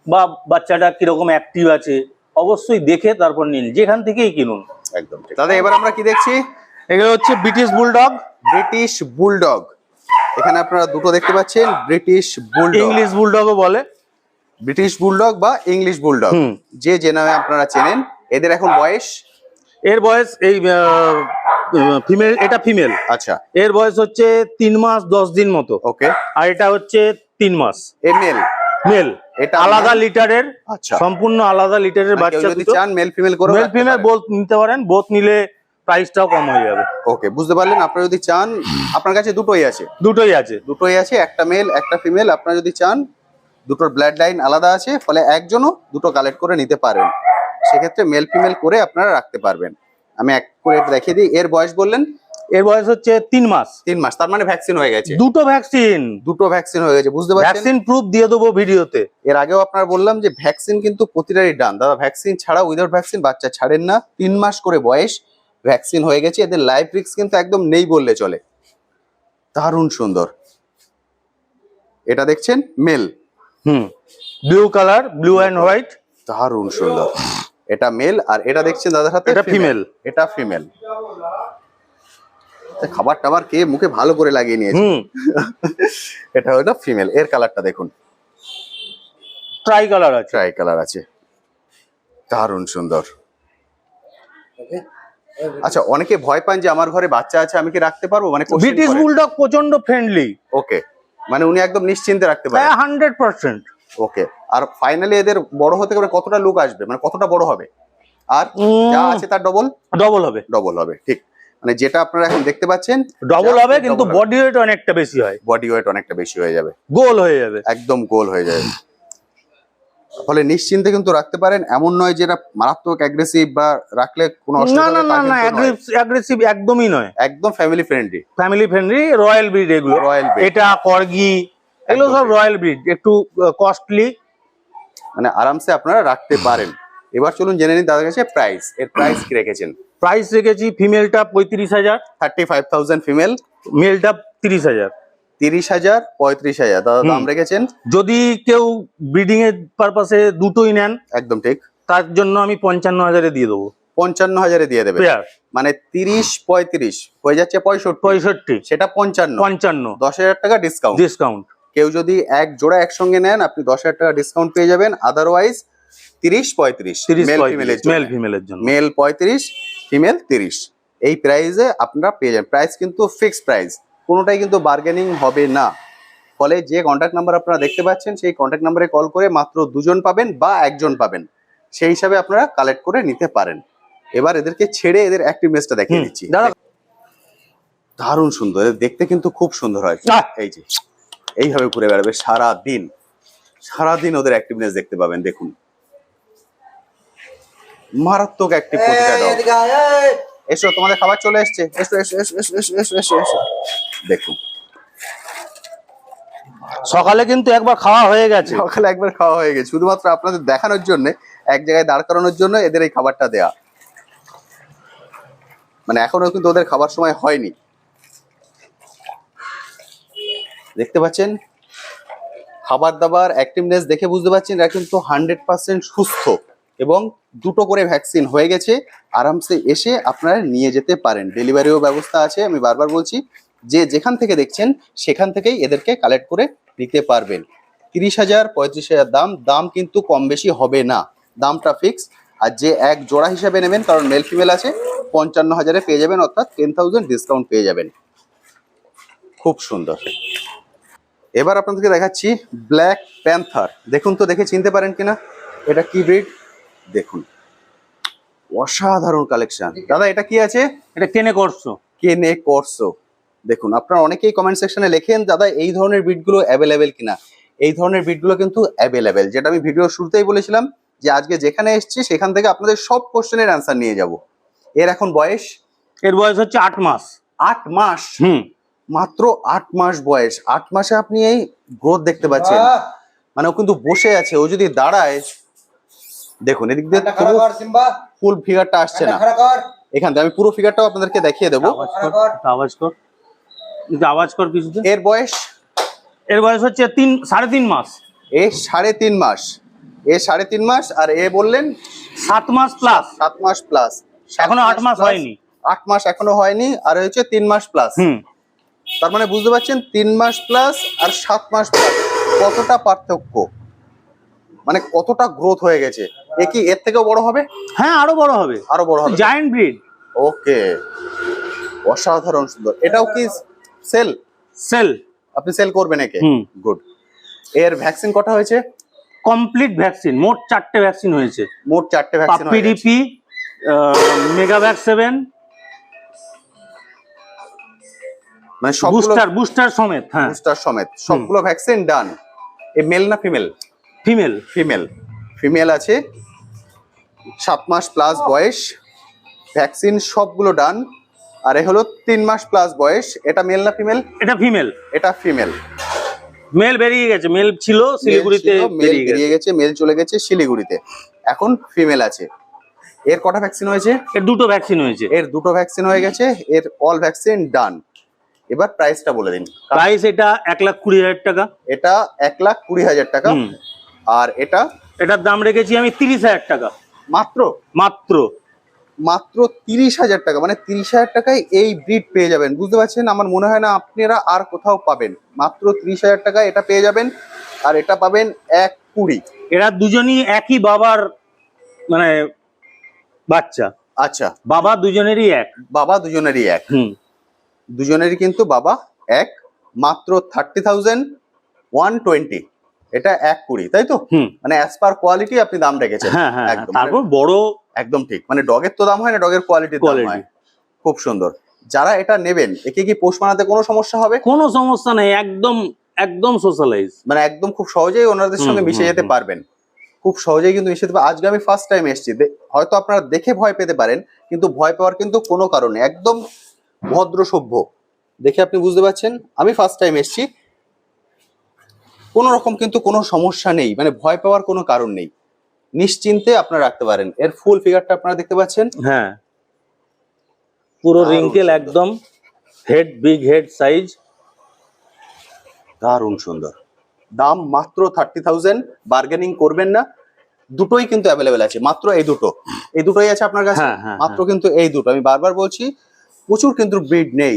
বা বাচ্চাটা কিরকম অ্যাক্টিভ আছে, অবশ্যই দেখে তারপর নিন, যেখান থেকেই কিনুন। একদম ঠিক। দাদা এবার আমরা কি দেখছি? এগুলো হচ্ছে ব্রিটিশ বুলডগ। ব্রিটিশ বুলডগ, এখানে আপনারা দুটো দেখতে পাচ্ছেন, ব্রিটিশ বুলডগ, ইংলিশ বুলডগও বলে, ব্রিটিশ বুলডগ বা ইংলিশ বুলডগ, যে নামে আপনারা চেনেন। এদের এখন বয়স? এর বয়স এই ফিমেল, এটা ফিমেল, আচ্ছা, এর বয়স হচ্ছে 3 মাস 10 দিন মতো। ওকে, আর এটা হচ্ছে 3 মাস। মেল, মেল, এটা আলাদা লিটারের, আচ্ছা সম্পূর্ণ আলাদা লিটারের বাচ্চা, যদি চান মেল ফিমেল করে, মেল ফিমেল বোথ নিতে পারেন, বোথ নিলে প্রাইসটাও কম হয়ে যাবে। ওকে, বুঝতে পারলেন। আপনারা যদি চান, আপনার কাছে দুটোই আছে? দুটোই আছে, দুটোই আছে, একটা মেল একটা ফিমেল। আপনারা যদি চান, দুটোর ব্লাড লাইন আলাদা আছে, ফলে একজনও দুটো কালেক্ট করে নিতে পারবেন, সেক্ষেত্রে মেল ফিমেল করে আপনারা রাখতে পারবেন। আমি এক করে দেখিয়ে দিই। এর বয়স বললেন? এর বয়স হচ্ছে 3 মাস। 3 মাস, তার মানে ভ্যাকসিন হয়ে গেছে, দুটো ভ্যাকসিন হয়ে গেছে, বুঝতে পারছেন? ভ্যাকসিন প্রুফ দিয়ে দেবো ভিডিওতে। এর আগেও আপনার বললাম যে ভ্যাকসিন কিন্তু প্রতিটারই ডান। দাদা ভ্যাকসিন ছাড়া, উইদাউট ভ্যাকসিন বাচ্চা ছাড়েন না। 3 মাস করে বয়স, ভ্যাকসিন হয়ে গেছে, এদের লাইফ রিস্ক কিন্তু একদম নেই বললে চলে। দারুণ সুন্দর। এটা দেখছেন male, blue colour, blue and white, দারুণ সুন্দর। এটা মেল, আর এটা দেখছেন দাদার হাতে, এটা ফিমেল। এটা ফিমেল। খাবার টাবার খেয়ে মুখে ভালো করে লাগিয়ে নিয়েছে। হুম, এটা হলো ফিমেল, এর কালারটা দেখুন, ট্রাই কালার আছে। ট্রাই কালার আছে, দারুণ সুন্দর। আচ্ছা, অনেকে ভয় পান যে আমার ঘরে বাচ্চা আছে, আমি কি রাখতে পারবো, মানে ব্রিটিশ বুলডগ প্রচন্ড ফ্রেন্ডলি। ওকে, মানে উনি একদম নিশ্চিন্তে রাখতে পারেন। 100%। ওকে, আর ফাইনালি এদের বড় হতে গেলে কতটা লুক আসবে, মানে কতটা বড় হবে? আর যা আছে তার ডবল? ডবল হবে, ডবল হবে, ঠিক। মানে যেটা আপনারা এখন দেখতে পাচ্ছেন ডবল হবে, কিন্তু বডি ওয়েট অনেকটা বেশি হয়। বডি ওয়েট অনেকটা বেশি হয়ে যাবে, গোল হয়ে যাবে, একদম গোল হয়ে যাবে। ফলে নিশ্চিন্তে কিন্তু রাখতে পারেন, এমন নয় যেটা মারাত্মক অ্যাগ্রেসিভ বা রাখলে কোনো না অসুবিধা না হবে, না তা না, কিন্তু নয়। অ্যাগ্রেসিভ একদমই নয়, একদম family friendly. Family friendly royal breed এগুলো। রয়্যাল ব্রিড, এটা কর্গি, এগুলো একদম সব ঠিক। রয়্যাল ব্রিড, একটু কস্টলি, মানে আরামসে আপনারা রাখতে পারেন। এবার চলুন জেনে নিন দাদার কাছে প্রাইস, এর প্রাইস কি রেখেছেন? প্রাইস রেখেছি ফিমেলটা 35,000, 35,000 ফিমেল, মেলটা 30,000। 30,000, 35,000 দাদা দাম রেখেছেন। যদি কেউ ব্রিডিং এর পারপাসে দুটোই নেন, একদম ঠিক, তার জন্য আমি 55,000-এ দিয়ে দেবো 55,000-এ দিয়ে দেবে। পেয়ার। মানে 30, 35 হয়ে যাচ্ছে 65, সেটা 55, 10,000 টাকা ডিসকাউন্ট। ডিসকাউন্ট। কেউ যদি এক জোড়া একসঙ্গে নেন, আপনি 10,000 টাকা ডিসকাউন্ট পেয়ে যাবেন। আদারওয়াইজ 30, 35 মেল ফিমেলের জন্য, মেল ফিমেলের জন্য মেল 35, ফিমেল 30, এই প্রাইসে আপনারা পেয়ে যাবেন। প্রাইস কিন্তু ফিক্সড প্রাইস, কোনোটাই কিন্তু বার্গেনিং হবে না। ফলে যে কন্ট্যাক্ট নাম্বার আপনারা দেখতে পাচ্ছেন, সেই কন্ট্যাক্ট নাম্বারে কল করে মাত্র 2জন পাবেন বা 1জন পাবেন, সেই হিসাবে আপনারা কালেক্ট করে নিতে পারেন। এবার এদেরকে ছেড়ে এদের অ্যাক্টিভনেসটা দেখিয়ে দিচ্ছি। দাদা দারুণ সুন্দর, এদের দেখতে কিন্তু খুব সুন্দর হয়। এই যে এইভাবে ঘুরে বেড়াবে সারাদিন, সারাদিন ওদের অ্যাক্টিভনেস দেখতে পাবেন। দেখুন, মারাত্মক অ্যাক্টিভ প্রতিটা ডগ। এসো, তোমাদের খাবার চলে এসছে, এসো এসো এসো এসো এসো এসো এসো এসো। দেখুন, সকালে কিন্তু একবার খাওয়া হয়ে গেছে। সকালে একবার খাওয়া হয়ে গেছে, শুধুমাত্র আপনাদের দেখানোর জন্য, এক জায়গায় দাঁড় করানোর জন্য এদের এই খাবারটা দেয়া। মানে এখনো কিন্তু ওদের খাবার সময় হয়নি। দেখতে পাচ্ছেন খাবার দাবার অ্যাক্টিভনেস দেখে বুঝতে পারছেন এরা কিন্তু 100% সুস্থ, এবং দুটো করে ভ্যাকসিন হয়ে গেছে। আরামসে এসে আপনারা নিয়ে যেতে পারেন, ডেলিভারিও ব্যবস্থা আছে। আমি বারবার বলছি যে যেখান থেকে দেখছেন সেখান থেকেই এদেরকে কালেক্ট করে নিতে পারবেন। 30,000, 35,000 দাম কিন্তু কম বেশি হবে না, দামটা ফিক্স। আর যে এক জোড়া হিসাবে নেবেন, কারণ মেল ফিমেল আছে, 55,000-এ পেয়ে যাবেন, অর্থাৎ 10,000 ডিসকাউন্ট পেয়ে যাবেন। খুব সুন্দর। এবার আপনাদেরকে দেখাচ্ছি ব্ল্যাক প্যান্থার। দেখুন তো, দেখে চিনতে পারেন কিনা, এটা কি ব্রিড দেখুন, অসাধারণ কালেকশন। দাদা এটা কি আছে? এটা কেনে করছো, কেনে করসো। দেখুন, আপনারা অনেকেই কমেন্ট সেকশনে লেখেন দাদা এই ধরনের ব্রিডগুলো অ্যাভেলেবেল কিনা। এই ধরনের ব্রিডগুলো কিন্তু অ্যাভেলেবেল, যেটা আমি ভিডিও শুরুতেই বলেছিলাম যে আজকে যেখানে এসেছি সেখান থেকে আপনাদের সব কোশ্চেনের অ্যান্সার নিয়ে যাব। এর এখন বয়স? এর বয়স হচ্ছে 8 মাস। 8 মাস? হুম, মাত্র 8 মাস বয়স। 8 মাসে আপনি এই গ্রোথ দেখতে পাচ্ছেন। মানে ও কিন্তু বসে আছে, ও যদি দাঁড়ায়, দেখুন এদিক দিয়ে ফুল ফিগারটা আসছে না, এখান থেকে আমি পুরো ফিগারটাও আপনাদেরকে দেখিয়ে দেবো। আওয়াজ কর কিছুতে। এর বয়স? এর বয়স হচ্ছে 3.5 মাস। এ 3.5 মাস, এ 3.5 মাস, আর এ বললেন 7 মাস প্লাস। 7 মাস প্লাস, এখনো 8 মাস হয়নি। 8 মাস এখনো হয়নি, আর হচ্ছে 3 মাস প্লাস। হুম, তার মানে বুঝতে পারছেন 3 মাস প্লাস আর 7 মাস প্লাস কতটা পার্থক্য, মানে কতটা গ্রোথ হয়ে গেছে। এ কি এর থেকেও বড় হবে? হ্যাঁ, আরো বড় হবে, আরো বড় হবে, জায়ান্ট ব্রিড। ওকে, অসাধারণ সুন্দর। এটাও কি সেল? সেল। আপনি সেল করবেন একে? গুড। এর ভ্যাকসিন কটা হয়েছে? কমপ্লিট ভ্যাকসিন মোট 4টে ভ্যাকসিন হয়েছে। মোট 4টে ভ্যাকসিন হয়েছে। পিডিপি, মেগাভ্যাক্স 7, মানে সবগুলো বুস্টার সমেত। হ্যাঁ, বুস্টার সমেত সবগুলো ভ্যাকসিন ডান। এ মেল না ফিমেল? ফিমেল। ফিমেল, ফিমেল আছে, 7 মাস প্লাস বয়স, ভ্যাকসিন সবগুলো ডান। আর এ হলো 3 মাস প্লাস বয়স। এটা মেল না ফিমেল? এটা ফিমেল। এটা ফিমেল। মেল বেরিয়ে গেছে, মেল ছিল শিলিগুড়িতে, মেল বেরিয়ে গেছে, মেল চলে গেছে শিলিগুড়িতে, এখন ফিমেল আছে। এর কটা ভ্যাকসিন হয়েছে? এর 2টো ভ্যাকসিন হয়েছে। এর 2টো ভ্যাকসিন হয়ে গেছে, এর অল ভ্যাকসিন ডান। এবার প্রাইসটা বলে দিন। প্রাইস এটা 1,20,000 টাকা। এটা 1,20,000 টাকা। আর এটা? এটার দাম রেখেছি আমি 30,000 টাকা মাত্র। মাত্র মাত্র 30,000 টাকা, মানে 30,000 টাকায় এই ব্রিড পেয়ে যাবেন। বুঝতে পারছেন, আমার মনে হয় না আপনারা আর কোথাও পাবেন। মাত্র 30,000 টাকায় এটা পেয়ে যাবেন, আর এটা পাবেন 1.20। এরা দুজনই একই বাবার মানে বাচ্চা। আচ্ছা, বাবা দুজনেরই এক। বাবা দুজনেরই এক। দুজনেরই কিন্তু বাবা এক। মাত্র 30,120, এটা 1.20, তাই তো? মানে অ্যাজ পার কোয়ালিটি আপনি দাম রেখেছেন। একদম, তারপর বড় একদম ঠিক, মানে ডগের তো দাম হয় না, ডগের কোয়ালিটির দাম হয়। খুব সুন্দর। যারা এটা নেবেন, একে কি পোষ মানাতে কোনো সমস্যা হবে? কোনো সমস্যা নেই, একদম একদম সোশ্যালাইজ, মানে একদম খুব সহজেই ওনাদের সঙ্গে মিশে যেতে পারবেন। খুব সহজেই কিন্তু মিশে যেতে পারবেন। আজকে আমি ফার্স্ট টাইম এসেছি, হয়তো আপনারা দেখে ভয় পেতে পারেন, কিন্তু ভয় পাওয়ার কিন্তু কোনো কারণে, একদম ভদ্র সভ্য। দেখে আপনি বুঝতে পারছেন আমি ফার্স্ট টাইম এসেছি, কোনো রকম কিন্তু কোনো সমস্যা নেই, মানে ভয় পাওয়ার কোনো কারণ নেই, নিশ্চিন্তে আপনারা রাখতে পারেন। এর ফুল ফিগারটা আপনারা দেখতে পাচ্ছেন। হ্যাঁ, পুরো রিঙ্কেল, একদম হেড, বিগ হেড সাইজ, দারুণ সুন্দর। দাম মাত্র 30,000, বার্গেনিং করবেন না। দুটোই কিন্তু অ্যাভেলেবেল আছে, মাত্র এই দুটোই আছে আপনার কাছে। মাত্র কিন্তু এই দুটো, আমি বারবার বলছি, প্রচুর কিন্তু ব্রিড নেই,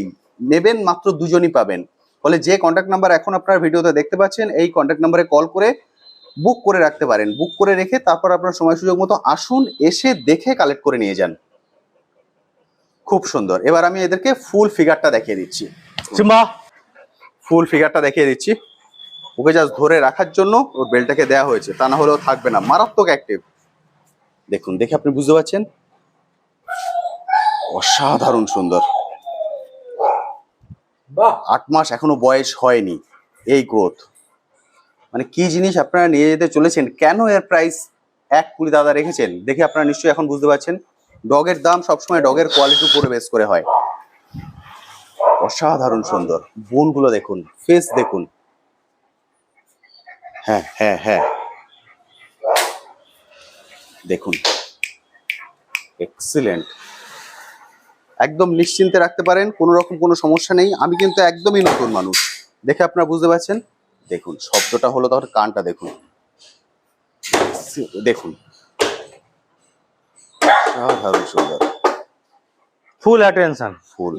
নেবেন মাত্র দুজনই পাবেন। ফলে যে কন্ট্যাক্ট নাম্বার এখন আপনার ভিডিওতে দেখতে পাচ্ছেন, এই কন্ট্যাক্ট নাম্বারে কল করে বুক করে রাখতে পারেন। বুক করে রেখে তারপর আপনার সময় সুযোগ মতো আসুন, এসে দেখে কালেক্ট করে নিয়ে যান। খুব সুন্দর। এবার আমি এদেরকে ফুল ফিগারটা দেখিয়ে দিচ্ছি। ফুল ফিগারটা দেখিয়ে দিচ্ছি। ওকে জাস্ট ধরে রাখার জন্য ওর বেলটাকে দেওয়া হয়েছে, তা না হলেও থাকবে না, মারাত্মক অ্যাক্টিভ। দেখুন, দেখে আপনি বুঝতে পারছেন, অসাধারণ সুন্দর। 8 মাস এখনো বয়স হয়নি, এই গ্রোথ, মানে কি জিনিস আপনারা নিয়ে যেতে চলেছেন। কেন এর প্রাইস 1.20 দাদা রেখেছেন, দেখে আপনারা নিশ্চয়ই এখন বুঝতে পারছেন। ডগের দাম সবসময় ডগের কোয়ালিটির উপরে বেস করে হয়। অসাধারণ সুন্দর। বোনগুলো দেখুন, ফেস দেখুন। হ্যাঁ হ্যাঁ হ্যাঁ, দেখুন, এক্সিলেন্ট। একদম নিশ্চিন্তে রাখতে পারেন, কোনো রকম কোনো সমস্যা নেই। আমি কিন্তু একদমই নতুন মানুষ, দেখে আপনারা বুঝতে পারছেন। দেখুন, শব্দটা হলো, তাহলে কানটা দেখুন, দেখুন, অসাধারণ সুন্দর। ফুল অ্যাটেনশন, ফুল।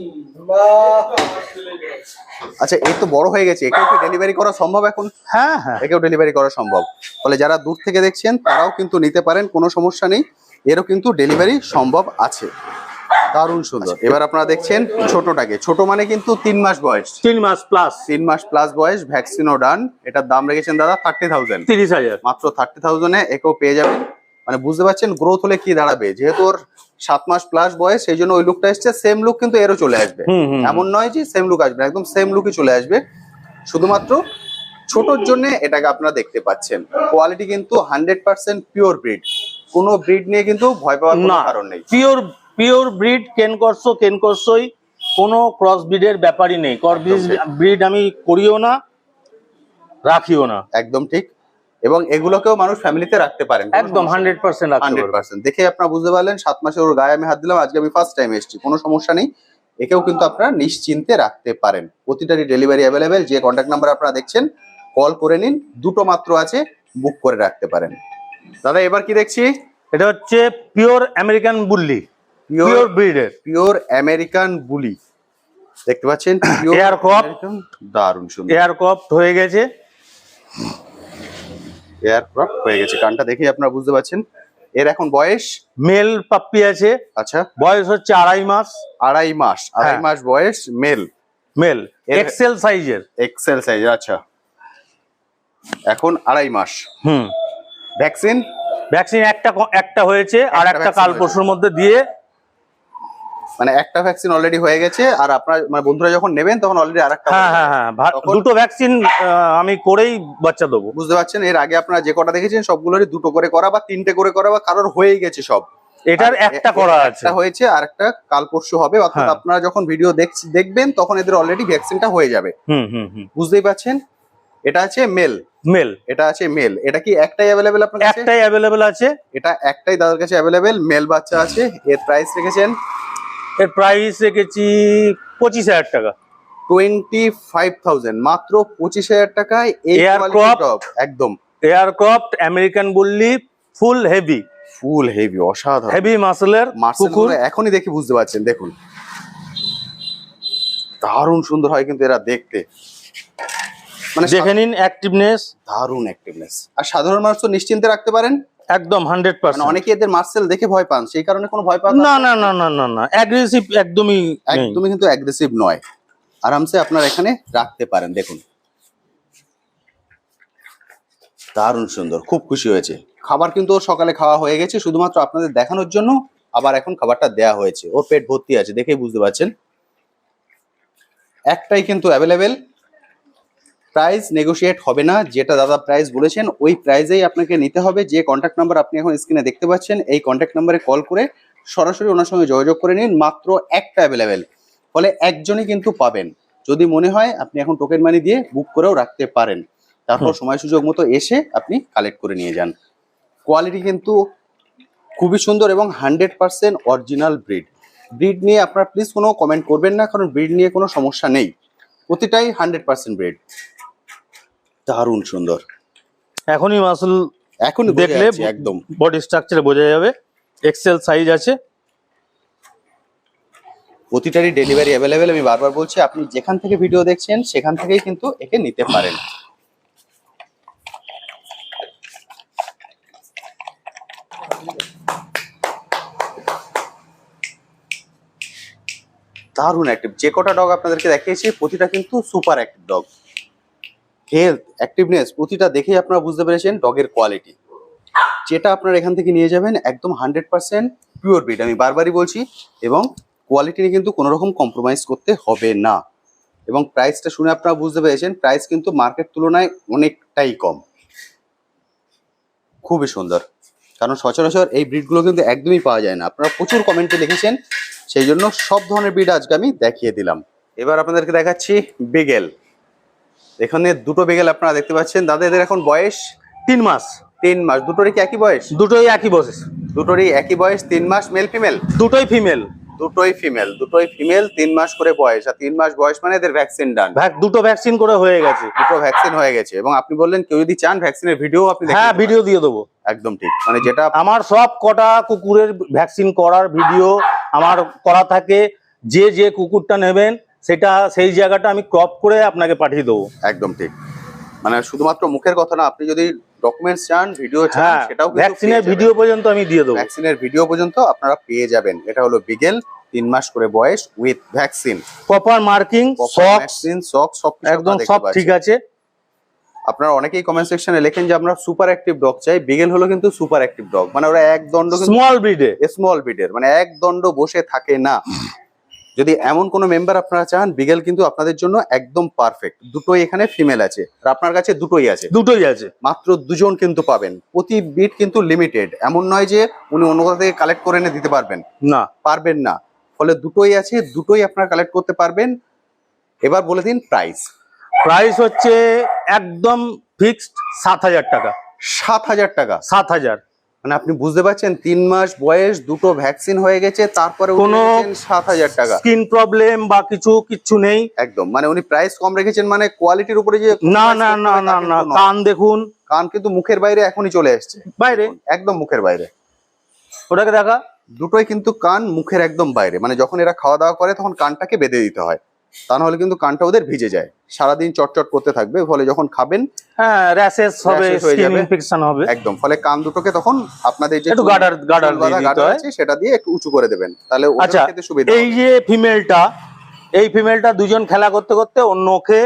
আচ্ছা, এই তো বড় হয়ে গেছে, একেও কি ডেলিভারি করা সম্ভব এখন? হ্যাঁ হ্যাঁ, একেও ডেলিভারি করা সম্ভব। ফলে যারা দূর থেকে দেখছেন তারাও কিন্তু নিতে পারেন, কোনো সমস্যা নেই, এরও কিন্তু ডেলিভারি সম্ভব আছে। দারুণ সুন্দর। এবার আপনারা দেখছেন ছোটটাকে। ছোট মানে কিন্তু 3 মাস বয়স, 3 মাস প্লাস, 3 মাস প্লাস বয়স, ভ্যাকসিনও ডান। এটার দাম রেখেছেন দাদা 30,000। 30,000, মাত্র 30,000-এ একেও পেয়ে যাবেন। মানে বুঝতে পারছেন গ্রোথ হলে কি দাঁড়াবে। যেহেতু ওর 7 মাস প্লাস বয়স, সেই জন্য ওই লুকটা এসছে। সেম লুক কিন্তু এরও চলে আসবে, এমন নয় যে সেম লুক আসবে, একদম সেম লুকই চলে আসবে। শুধুমাত্র ছোটর জন্য এটাকে আপনারা দেখতে পাচ্ছেন। কোয়ালিটি কিন্তু 100% পিওর ব্রিড, কোনো ব্রিড নিয়ে কিন্তু ভয় পাওয়ার কোনো কারণ নেই। পিওর ব্রিড, কেনকর্সই, কোনো ক্রস ব্রিডের ব্যাপারই নেই। ক্রস ব্রিড আমি করিও না, রাখিও না। একদম ঠিক। এবং এগুলোকেও মানুষ ফ্যামিলিতে রাখতে পারেন, একদম 100% 100%। দেখে আপনারা বুঝতে পারলেন, 7 মাসে ওর গায়ে আমি হাত দিলাম, আজকে আমি ফার্স্ট টাইম এসেছি, কোনো সমস্যা নেই। একেও কিন্তু আপনারা নিশ্চিন্তে রাখতে পারেন। প্রতিটারই ডেলিভারি অ্যাভেলেবেল। যে কন্ট্যাক্ট নাম্বার আপনারা দেখছেন, কল করে নিন। দুটো মাত্র আছে, বুক করে রাখতে পারেন। দাদা, এবার কি দেখছি? এটা হচ্ছে পিওর আমেরিকান বুল্লি, পিওর ব্রিডের, পিওর আমেরিকান বুলি। দেখতে পাচ্ছেন, এয়ার ক্রপ, দারুণ সুন্দর। এয়ার ক্রপ হয়ে গেছে, এয়ার ক্রপ হয়ে গেছে। কানটা দেখেই আপনারা বুঝতে পারছেন। এর এখন বয়স, মেল পাপ্পি আছে। আচ্ছা, বয়স হচ্ছে 2.5 মাস। 2.5 মাস, 2.5 মাস বয়স, মেল। এক্সেল সাইজের, এক্সেল সাইজ। আচ্ছা, এখন 2.5 মাস। ভ্যাকসিন একটা হয়েছে, আর একটা কাল পরশুর মধ্যে দিয়ে, মানে একটা ভ্যাকসিন অলরেডি হয়ে গেছে। আর আপনার মানে বন্ধুরা যখন নেবেন তখন অলরেডি আরেকটা। হ্যাঁ, দুটো ভ্যাকসিন আমি করেই বাচ্চা দেবো। বুঝতে পারছেন, এর আগে আপনারা যে কটা দেখেছেন সবগুলোরই 2টো করে করা বা 3টে করে করা, বা কারোর হয়েই গেছে সব। এটার একটা করা আছে, একটা হয়েছে, আর একটা কাল পরশু হবে। অর্থাৎ আপনারা যখন ভিডিও দেখবেন তখন এদের অলরেডি ভ্যাকসিনটা হয়ে যাবে। বুঝতেই পারছেন। এটা আছে মেল, এটা আছে মেল। এটা কি একটাই অ্যাভেলেবেল আপনার কাছে? একটাই অ্যাভেলেবেল আছে, এটা একটাই দাদার কাছে অ্যাভেলেবেল। মেল বাচ্চা আছে। এর প্রাইস রেখেছেন? এর প্রাইস রেখেছি 25,000 টাকা। 25,000, মাত্র 25,000 টাকায় এই এয়ার ক্রপ, একদম এয়ার ক্রপ আমেরিকান বুল্লি, ফুল হেভি। ফুল হেভি, অসাধারণ হেভি মাসেলের কুকুর। এখনই দেখে বুঝতে পারছেন, দেখুন দারুণ সুন্দর হয় কিন্তু এরা দেখতে, মানে দেখে নিন অ্যাক্টিভনেস, দারুণ অ্যাক্টিভনেস। আর সাধারণ মানুষ তো নিশ্চিন্তে রাখতে পারেন, একদম 100%। মানে অনেকে এদের মার্সেল দেখে ভয় পান, সেই কারণে কোনো ভয় পান না না না না না না, অ্যাগ্রেসিভ একদমই নেই। একদমই কিন্তু অ্যাগ্রেসিভ নয়, আরামসে আপনারা এখানে রাখতে পারেন। দেখুন দারুণ সুন্দর, খুব খুশি হয়েছে। খাবার কিন্তু ওর সকালে খাওয়া হয়ে গেছে, শুধুমাত্র আপনাদের দেখানোর জন্য আবার এখন খাবারটা দেয়া হয়েছে। ওর পেট ভর্তি আছে, দেখেই বুঝতে পারছেন। একটাই কিন্তু অ্যাভেলেবেল, প্রাইস নেগোশিয়েট হবে না। যেটা দাদা প্রাইস বলেছেন ওই প্রাইসেই আপনাকে নিতে হবে। যে কন্ট্যাক্ট নাম্বার আপনি এখন স্ক্রিনে দেখতে পাচ্ছেন, এই কন্ট্যাক্ট নাম্বারে কল করে সরাসরি ওনার সঙ্গে যোগাযোগ করে নিন। মাত্র একটা অ্যাভেলেবেল, ফলে একজনই কিন্তু পাবেন। যদি মনে হয় আপনি এখন টোকেন মানি দিয়ে বুক করেও রাখতে পারেন, তারপর সময় সুযোগ মতো এসে আপনি কালেক্ট করে নিয়ে যান। কোয়ালিটি কিন্তু খুবই সুন্দর এবং 100% অরিজিনাল ব্রিড। ব্রিড নিয়ে আপনারা প্লিজ কোনো কমেন্ট করবেন না, কারণ ব্রিড নিয়ে কোনো সমস্যা নেই, প্রতিটাই 100% ব্রিড। দারুণ সুন্দর, এখনই মাসল এখন দেখলে একদম বডি স্ট্রাকচারে বোঝা যাবে। এক্সেল সাইজ আছে, প্রতিটারই ডেলিভারি অ্যাভেলেবেল। আমি বারবার বলছি, আপনি যেখান থেকে ভিডিও দেখছেন সেখান থেকেই কিন্তু একে নিতে পারেন। দারুণ অ্যাক্টিভ, যে কটা ডগ আপনাদেরকে দেখিয়েছি প্রতিটা কিন্তু super active dog. Health, activeness প্রতিটা দেখেই আপনারা বুঝতে পেরেছেন ডগের কোয়ালিটি। যেটা আপনারা এখান থেকে নিয়ে যাবেন একদম 100% পিওর ব্রিড, আমি বারবারই বলছি। এবং কোয়ালিটি নিয়ে কিন্তু কোনো রকম কম্প্রোমাইজ করতে হবে না। এবং প্রাইসটা শুনে আপনারা বুঝতে পেরেছেন, প্রাইস কিন্তু মার্কেট তুলনায় অনেকটাই কম। খুবই সুন্দর, কারণ সচরাচর এই ব্রিডগুলো কিন্তু একদমই পাওয়া যায় না। আপনারা প্রচুর কমেন্টে লিখেছেন, সেই জন্য সব ধরনের ব্রিড আজকে আমি দেখিয়ে দিলাম। এবার আপনাদেরকে দেখাচ্ছি বিগেল। এখানে দুটো বিগেল আপনারা দেখতে পাচ্ছেন। দাদা এদের এখন বয়স 3 মাস। 3 মাস, দুটোরই কি একই বয়স? দুটোই একই বয়স, দুটোরই একই বয়স, 3 মাস। Male female? দুটোই ফিমেল। দুটোই ফিমেল, দুটোই ফিমেল, 3 মাস করে বয়স। আর 3 মাস বয়স মানে এদের ভ্যাকসিন ডান। দুটো ভ্যাকসিন করে হয়ে গেছে, দুটো ভ্যাকসিন হয়ে গেছে। এবং আপনি বললেন কেউ যদি চান ভ্যাকসিনের ভিডিও আপনি হ্যাঁ ভিডিও দিয়ে দেবো। একদম ঠিক, মানে যেটা আমার সব কটা কুকুরের ভ্যাকসিন করার ভিডিও আমার করা থাকে। যে যে কুকুরটা নেবেন সেটা সেই জায়গাটা আমি ক্রপ করে আপনাকে পাঠিয়ে দেবো। একদম ঠিক, মানে শুধুমাত্র মুখের কথা না, আপনি যদি ডকুমেন্টস চান, ভিডিও চান, হ্যাঁ সেটাও ভ্যাকসিনের ভিডিও পর্যন্ত আমি দিয়ে দেবো। ভ্যাকসিনের ভিডিও পর্যন্ত আপনারা পেয়ে যাবেন। এটা হলো বিগেল, 3 মাস করে বয়স, with vaccine, proper marking, socks সব একদম সব ঠিক আছে। আপনারা অনেকেই কমেন্ট সেকশনে লেখেন যে আমরা সুপার অ্যাক্টিভ ডগ চাই। বিগেল হলো কিন্তু সুপার অ্যাক্টিভ ডগ, মানে ওরা এক দণ্ড স্মল ব্রিডে, স্মল ব্রিডের, মানে এক দণ্ড বসে থাকে না। যদি এমন কোনো মেম্বার আপনারা চান, বিগেল কিন্তু আপনাদের জন্য একদম পারফেক্ট। দুটোই এখানে ফিমেল আছে, আর আপনার কাছে দুটোই আছে। দুটোই আছে, মাত্র 2 জন কিন্তু পাবেন। প্রতি ব্রিড কিন্তু লিমিটেড, এমন নয় যে উনি অন্য কোথা থেকে কালেক্ট করে এনে দিতে পারবেন, না পারবেন না। ফলে দুটোই আছে, দুটোই আপনারা কালেক্ট করতে পারবেন। এবার বলে দিন প্রাইস। প্রাইস হচ্ছে একদম ফিক্সড 7,000 টাকা। 7,000 টাকা? 7,000, মানে আপনি বুঝতে পারছেন, 3 মাস বয়স, দুটো ভ্যাকসিন হয়ে গেছে, তারপরে কোনো 7,000 টাকা। স্কিন প্রবলেম বা কিচ্ছু নেই একদম, মানে উনি প্রাইস কম রেখেছেন, মানে কোয়ালিটির উপরে যে না না না না না। কান দেখুন, কান কিন্তু মুখের বাইরে এখনই চলে এসছে, বাইরে একদম মুখের বাইরে। ওটাকে দেখা, দুটোই কিন্তু কান মুখের একদম বাইরে। মানে যখন এরা খাওয়া দাওয়া করে তখন কানটাকে বেঁধে দিতে হয়, তা নাহলে কিন্তু কানটা ওদের ভিজে যায়। সারাদিন চটচট করতে থাকবে, ফলে যখন খাবেন হ্যাঁ র্যাশেস হবে, স্কিন ইনফেকশন হবে একদম। ফলে কান দুটোকে তখন আপনাদের যে একটু গার্ডার আছে সেটা দিয়ে একটু উঁচু করে দেবেন, তাহলে আচ্ছা খেতে সুবিধা। এই যে ফিমেলটা দুজন খেলা করতে করতে ওর নখে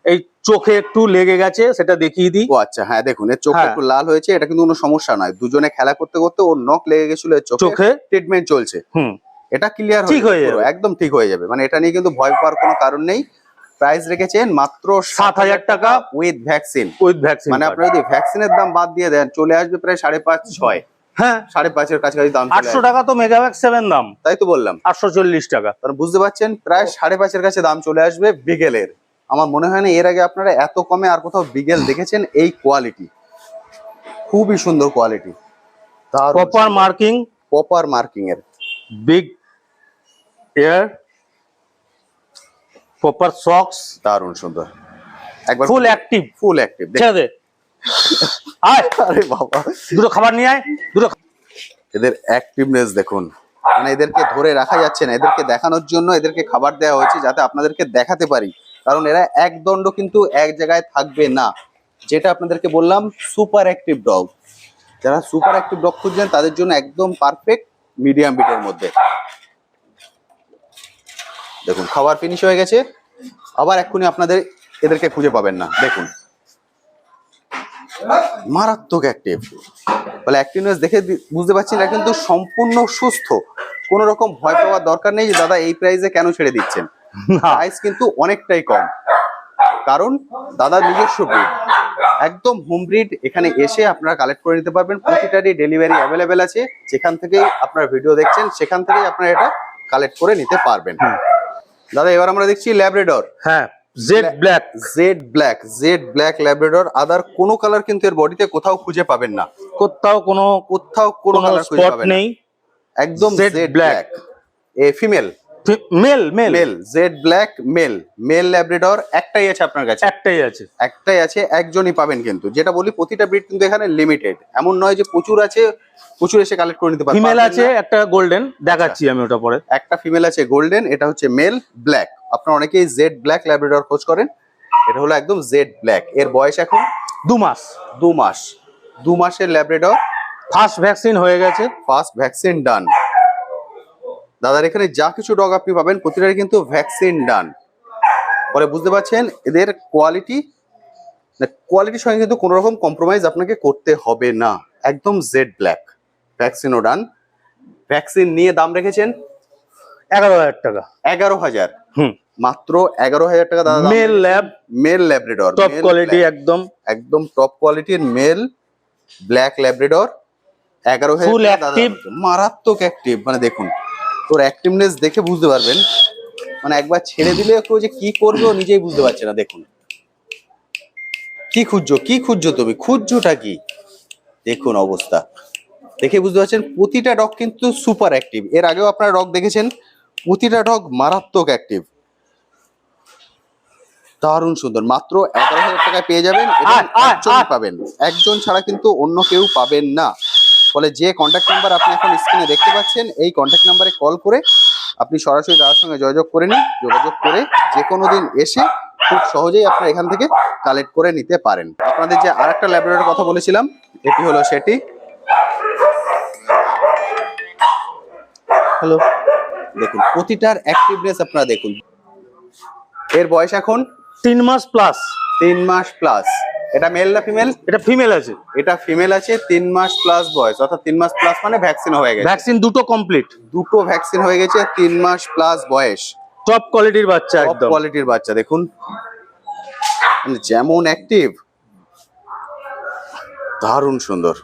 এই চোখে একটু লেগে গেছে, সেটা দেখিয়ে দিই। ও আচ্ছা, হ্যাঁ দেখুন, এর চোখটা একটু লাল হয়েছে, এটা কিন্তু কোনো সমস্যা নয়। দুজনে খেলা করতে করতে ওর নখ লেগে গেছিল চোখে, ট্রিটমেন্ট চলছে। এটা ক্লিয়ার ঠিক হয়ে যাবে, একদম ঠিক হয়ে যাবে। মানে এটা নিয়ে কিন্তু ভয় পাওয়ার কোনো কারণ নেই। প্রাইস রেখেছেন মাত্র 7,000 টাকা উইথ ভ্যাকসিন। মানে আপনারা যদি ভ্যাকসিনের দাম বাদ দিয়ে দেন, চলে আসবে প্রায় 5.5-6। হ্যাঁ 5.5 কাছাকাছি দাম। 800 টাকা তো মেগাভ্যাক্স 7 দাম, তাই তো বললাম 840 টাকা। বুঝতে পারছেন, প্রায় 5.5 কাছে দাম চলে আসবে বিগেলের। আমার মনে হয় না এর আগে আপনারা এত কমে আর কোথাও বিগেল দেখেছেন। এই কোয়ালিটি খুবই সুন্দর কোয়ালিটি, প্রপার মার্কিং এর বিগ এয়ার, প্রপার সক্স, দারুণ সুন্দর। একবার ফুল অ্যাক্টিভ ছেড়ে দে। আয় আরে বাবা, দুটো খাবার নিয়ে আয়, দুটো এদের অ্যাক্টিভনেস দেখুন, মানে এদেরকে ধরে রাখা যাচ্ছে না, এদেরকে দেখানোর জন্য এদেরকে খাবার দেওয়া হয়েছে যাতে আপনাদেরকে দেখাতে পারি, কারণ এরা একদণ্ড কিন্তু এক জায়গায় থাকবে না। যেটা আপনাদেরকে বললাম সুপার অ্যাক্টিভ ডগ, যারা সুপার অ্যাক্টিভ ডগ খুঁজছেন তাদের জন্য একদম পারফেক্ট মিডিয়াম বিটের মধ্যে। দেখুন খাবার ফিনিশ হয়ে গেছে, আবার এক্ষুনি আপনাদের এদেরকে খুঁজে পাবেন না। দেখুন মারাত্মক অ্যাক্টিভ, বলে অ্যাক্টিভনেস দেখে বুঝতে পারছি না কিন্তু সম্পূর্ণ সুস্থ, কোনো রকম ভয় পাওয়ার দরকার নেই যে দাদা এই প্রাইসে কেন ছেড়ে দিচ্ছেন। প্রাইস কিন্তু অনেকটাই কম, কারণ দাদা নিজস্ব ব্রিড, একদম হোম ব্রিড। এখানে এসে আপনারা কালেক্ট করে নিতে পারবেন, প্রতিটারই ডেলিভারি অ্যাভেলেবেল আছে। যেখান থেকেই আপনারা ভিডিও দেখছেন সেখান থেকেই আপনারা এটা কালেক্ট করে নিতে পারবেন। দাদা এবার আমরা দেখছি ল্যাব্রাডর। হ্যাঁ, জেড ব্ল্যাক ল্যাব্রাডর। আদার কোনো কালার কিন্তু এর বডিতে কোথাও খুঁজে পাবেন না, কোথাও কোনো কালার খুঁজে স্পট পাবেন না। নেই। একদম Z jet black. Black. Female male jet black male Labrador একটাই আছে আপনার কাছে? একটাই আছে। একজনই পাবেন, কিন্তু যেটা বলি প্রতিটা ব্রিড কিন্তু এখানে লিমিটেড, এমন নয় যে প্রচুর আছে, প্রচুর এসে কালেক্ট করে নিতে পারবেন। ফিমেল আছে একটা গোল্ডেন, দেখাচ্ছি আমি ওটা পরে। একটা ফিমেল আছে গোল্ডেন, এটা হচ্ছে মেল ব্ল্যাক। আপনারা অনেকেই জেড ব্ল্যাক ল্যাব্রাডর খোঁজ করেন, এটা হলো একদম জেড ব্ল্যাক। এর বয়স এখন 2 মাস। 2 মাসের ল্যাব্রাডর। ফার্স্ট ভ্যাকসিন হয়ে গেছে। ফার্স্ট ভ্যাকসিন ডান। দাদার এখানে যা কিছু ডগ আপনি পাবেন প্রতিটারই কিন্তু ভ্যাকসিন ডান। বলে বুঝতে পারছেন এদের কোয়ালিটির সঙ্গে কিন্তু কোনো রকম কম্প্রোমাইজ আপনাকে করতে হবে না। একদম জেড ব্ল্যাক, ভ্যাকসিনও ডান। ভ্যাকসিন নিয়ে দাম রেখেছেন 11,000 টাকা। 11,000? হুম, মাত্র 11,000 টাকা দাদা। মেল ল্যাব্রাডর, টপ কোয়ালিটি, একদম টপ কোয়ালিটির male black Labrador. 11,000 full active, মারাত্মক অ্যাক্টিভ। মানে দেখুন তোর অ্যাক্টিভনেস দেখে বুঝতে পারবেন, মানে একবার ছেড়ে দিলে কেউ যে কি করবে ও নিজেই বুঝতে পারছে না। দেখুন কি খুঁজছো তুমি, খুঁজছোটা কি? দেখুন অবস্থা দেখে বুঝতে পারছেন প্রতিটা ডগ কিন্তু সুপার অ্যাক্টিভ। এর আগেও আপনারা ডগ দেখেছেন, প্রতিটা ডগ মারাত্মক অ্যাক্টিভ, দারুণ সুন্দর। মাত্র 11,000 টাকায় পেয়ে যাবেন, পাবেন একজন ছাড়া কিন্তু অন্য কেউ পাবেন না। ফলে যে কন্ট্যাক্ট নাম্বার আপনি এখন স্ক্রিনে দেখতে পাচ্ছেন এই কন্ট্যাক্ট নাম্বারে কল করে আপনি সরাসরি দাদার সঙ্গে যোগাযোগ করে নিন। যোগাযোগ করে যে কোনো দিন এসে খুব সহজেই আপনারা এখান থেকে কালেক্ট করে নিতে পারেন। আপনাদের যে আরেকটা ল্যাব্রাডরের কথা বলেছিলাম এটি হলো সেটি। হ্যালো, দেখুন প্রতিটার অ্যাক্টিভনেস আপনারা দেখুন। এর বয়স এখন 3 মাস প্লাস। 3 মাস প্লাস। এটা মেল না ফিমেল? এটা ফিমেল আছে। এটা ফিমেল আছে, 3 মাস প্লাস বয়স, অর্থাৎ 3 মাস প্লাস মানে ভ্যাকসিন হয়ে গেছে। ভ্যাকসিন দুটো কমপ্লিট, দুটো ভ্যাকসিন হয়ে গেছে, 3 মাস প্লাস বয়স। টপ কোয়ালিটির বাচ্চা, একদম টপ কোয়ালিটির বাচ্চা। দেখুন মানে যেমন অ্যাক্টিভ, দারুণ সুন্দর।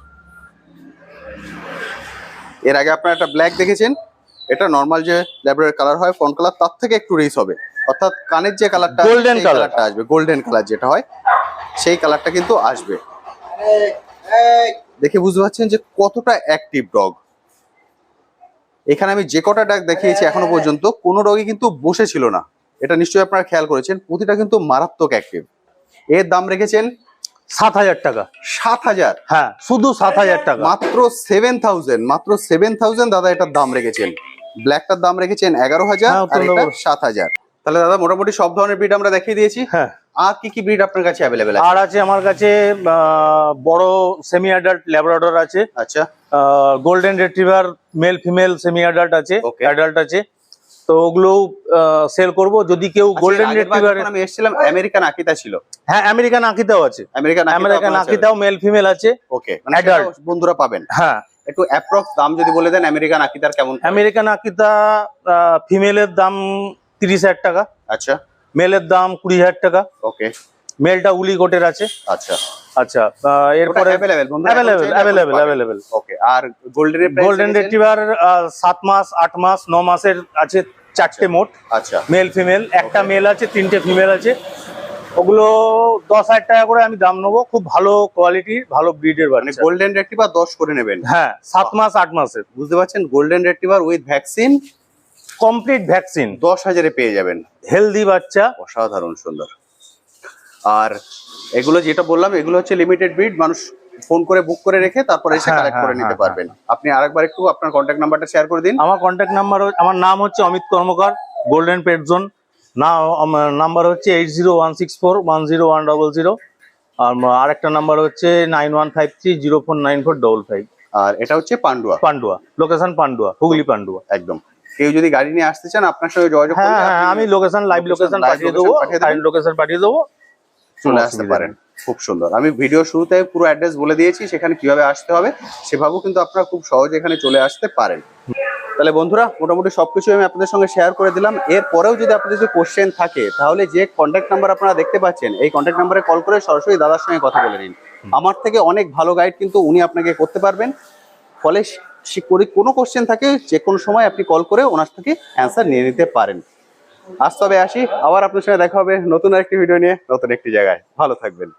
এর আগে আপনারা একটা ব্ল্যাক দেখেছেন, এটা নরমাল যে ল্যাব্রাডর কালার হয় ফন্ট কালার, তার থেকে একটু রিচ হবে, অর্থাৎ কানের যে কালারটা গোল্ডেন কালারটা আসবে, গোল্ডেন কালার যেটা হয় সেই কালারটা কিন্তু আসবে। দেখে বুঝতে পারছেন যে কতটা অ্যাক্টিভ ডগ। এখানে আমি যে কটা ডগ দেখিয়েছি এখনো পর্যন্ত কোনো ডগই কিন্তু বসে ছিল না, এটা নিশ্চয়ই আপনারা খেয়াল করেছেন। প্রতিটা কিন্তু মারাত্মক অ্যাক্টিভ। এর দাম রেখেছেন 7,000 টাকা। 7,000? হ্যাঁ, শুধু 7,000 টাকা। মাত্র 7,000 দাদা এটার দাম রেখেছেন। ব্ল্যাকটার দাম রেখেছেন 11,000 আর এটা 7,000। তাহলে দাদা মোটামুটি সব ধরনের ব্রিড আমরা দেখিয়ে দিয়েছি। হ্যাঁ, আর কি ব্রিড আপনার কাছে অ্যাভেলেবেল আছে? আর আছে আমার কাছে বড় সেমি অ্যাডাল্ট ল্যাব্রাডর আছে। আচ্ছা, golden retriever male female semi adult আছে, অ্যাডাল্ট আছে। তো ওগুলো সেল করব। যদি কেউ গোল্ডেন রিট্রিভার, আমি এসেছিলাম আমেরিকান আকিতা ছিল। হ্যাঁ, আমেরিকান আকিতাও আছে। আমেরিকান আকিতাও মেল ফিমেল আছে। ওকে, মানে অ্যাডাল্ট বন্ধুরা পাবেন। হ্যাঁ, একটু অ্যাপ্রক্স দাম যদি বলে দেন আমেরিকান আকিতার কেমন? আমেরিকান আকিতা ফিমেলের দাম 30,000 টাকা। আচ্ছা, মেলের দাম 20,000 টাকা। ওকে, মেলটা উলি কোটের আছে। আচ্ছা আচ্ছা, এরপরে অ্যাভেলেবেল। ওকে, আর গোল্ডেন রিট্রিভার 7 মাস 8 মাস 9 মাসের আছে 4টে মোট। আচ্ছা, মেল ফিমেল, একটা মেল আছে 3টে ফিমেল আছে। ওগুলো 10,000 টাকা করে আমি দাম নেবো। খুব ভালো কোয়ালিটির, ভালো ব্রিডের বাচ্চা। গোল্ডেন রিট্রিভার 10 করে নেবেন? হ্যাঁ, 7 মাস 8 মাসের। বুঝতে পারছেন, golden retriever with vaccine, complete vaccine, 10,000-এ পেয়ে যাবেন। হেলদি বাচ্চা, অসাধারণ সুন্দর। আর এগুলো যেটা বললাম এগুলো হচ্ছে লিমিটেড ব্রিড, মানুষ ফোন করে বুক করে রেখে তারপরে এসে হ্যাঁ, কালেক্ট করে হ্যাঁ, নিতে হ্যাঁ, পারবেন। আপনি আরেকবার একটু আপনার কন্ট্যাক্ট নাম্বারটা শেয়ার করে দিন। আমার কন্ট্যাক্ট নাম্বার, আমার নাম হচ্ছে অমিত কর্মকার, গোল্ডেন পেট জোন। নাম্বার হচ্ছে 8016410100। আর আরেকটা নাম্বার হচ্ছে 9153049455। আর এটা হচ্ছে পান্ডুয়া। পান্ডুয়া, লোকেশন পান্ডুয়া, হুগলি পান্ডুয়া। একদম। কেউ যদি গাড়ি নিয়ে আসতে চান আপনার সঙ্গে যোগাযোগ হ্যাঁ করলে হ্যাঁ, আপনি আমি লোকেশন, লাইভ লোকেশন live পাঠিয়ে location দেবো, পাঠিয়ে দেবেন। লাইভ লোকেশন পাঠিয়ে দেবো, চলে কোনো আসতে অসুবিধা পারেন। নেই। খুব সুন্দর। আমি ভিডিও শুরুতে পুরো অ্যাড্রেস বলে দিয়েছি, সেখানে কিভাবে আসতে হবে সেভাবেও কিন্তু আপনারা খুব সহজে এখানে চলে আসতে পারেন। তাহলে বন্ধুরা মোটামুটি সবকিছু আমি আপনাদের সঙ্গে শেয়ার করে দিলাম। এরপরেও যদি আপনাদের যদি কোশ্চেন থাকে তাহলে যে কন্ট্যাক্ট নাম্বার আপনারা দেখতে পাচ্ছেন এই কন্ট্যাক্ট নাম্বারে কল করে সরাসরি দাদার সঙ্গে কথা বলে নিন। আমার থেকে অনেক ভালো গাইড কিন্তু উনি আপনাকে করতে পারবেন। ফলে কোনো কোশ্চেন থাকে যে কোনো সময় আপনি কল করে ওনার থেকে অ্যান্সার নিয়ে নিতে পারেন। আজ তবে আসি, আবার আপনার সঙ্গে দেখা হবে নতুন আরেকটি ভিডিও নিয়ে, নতুন একটি জায়গায়। ভালো থাকবেন।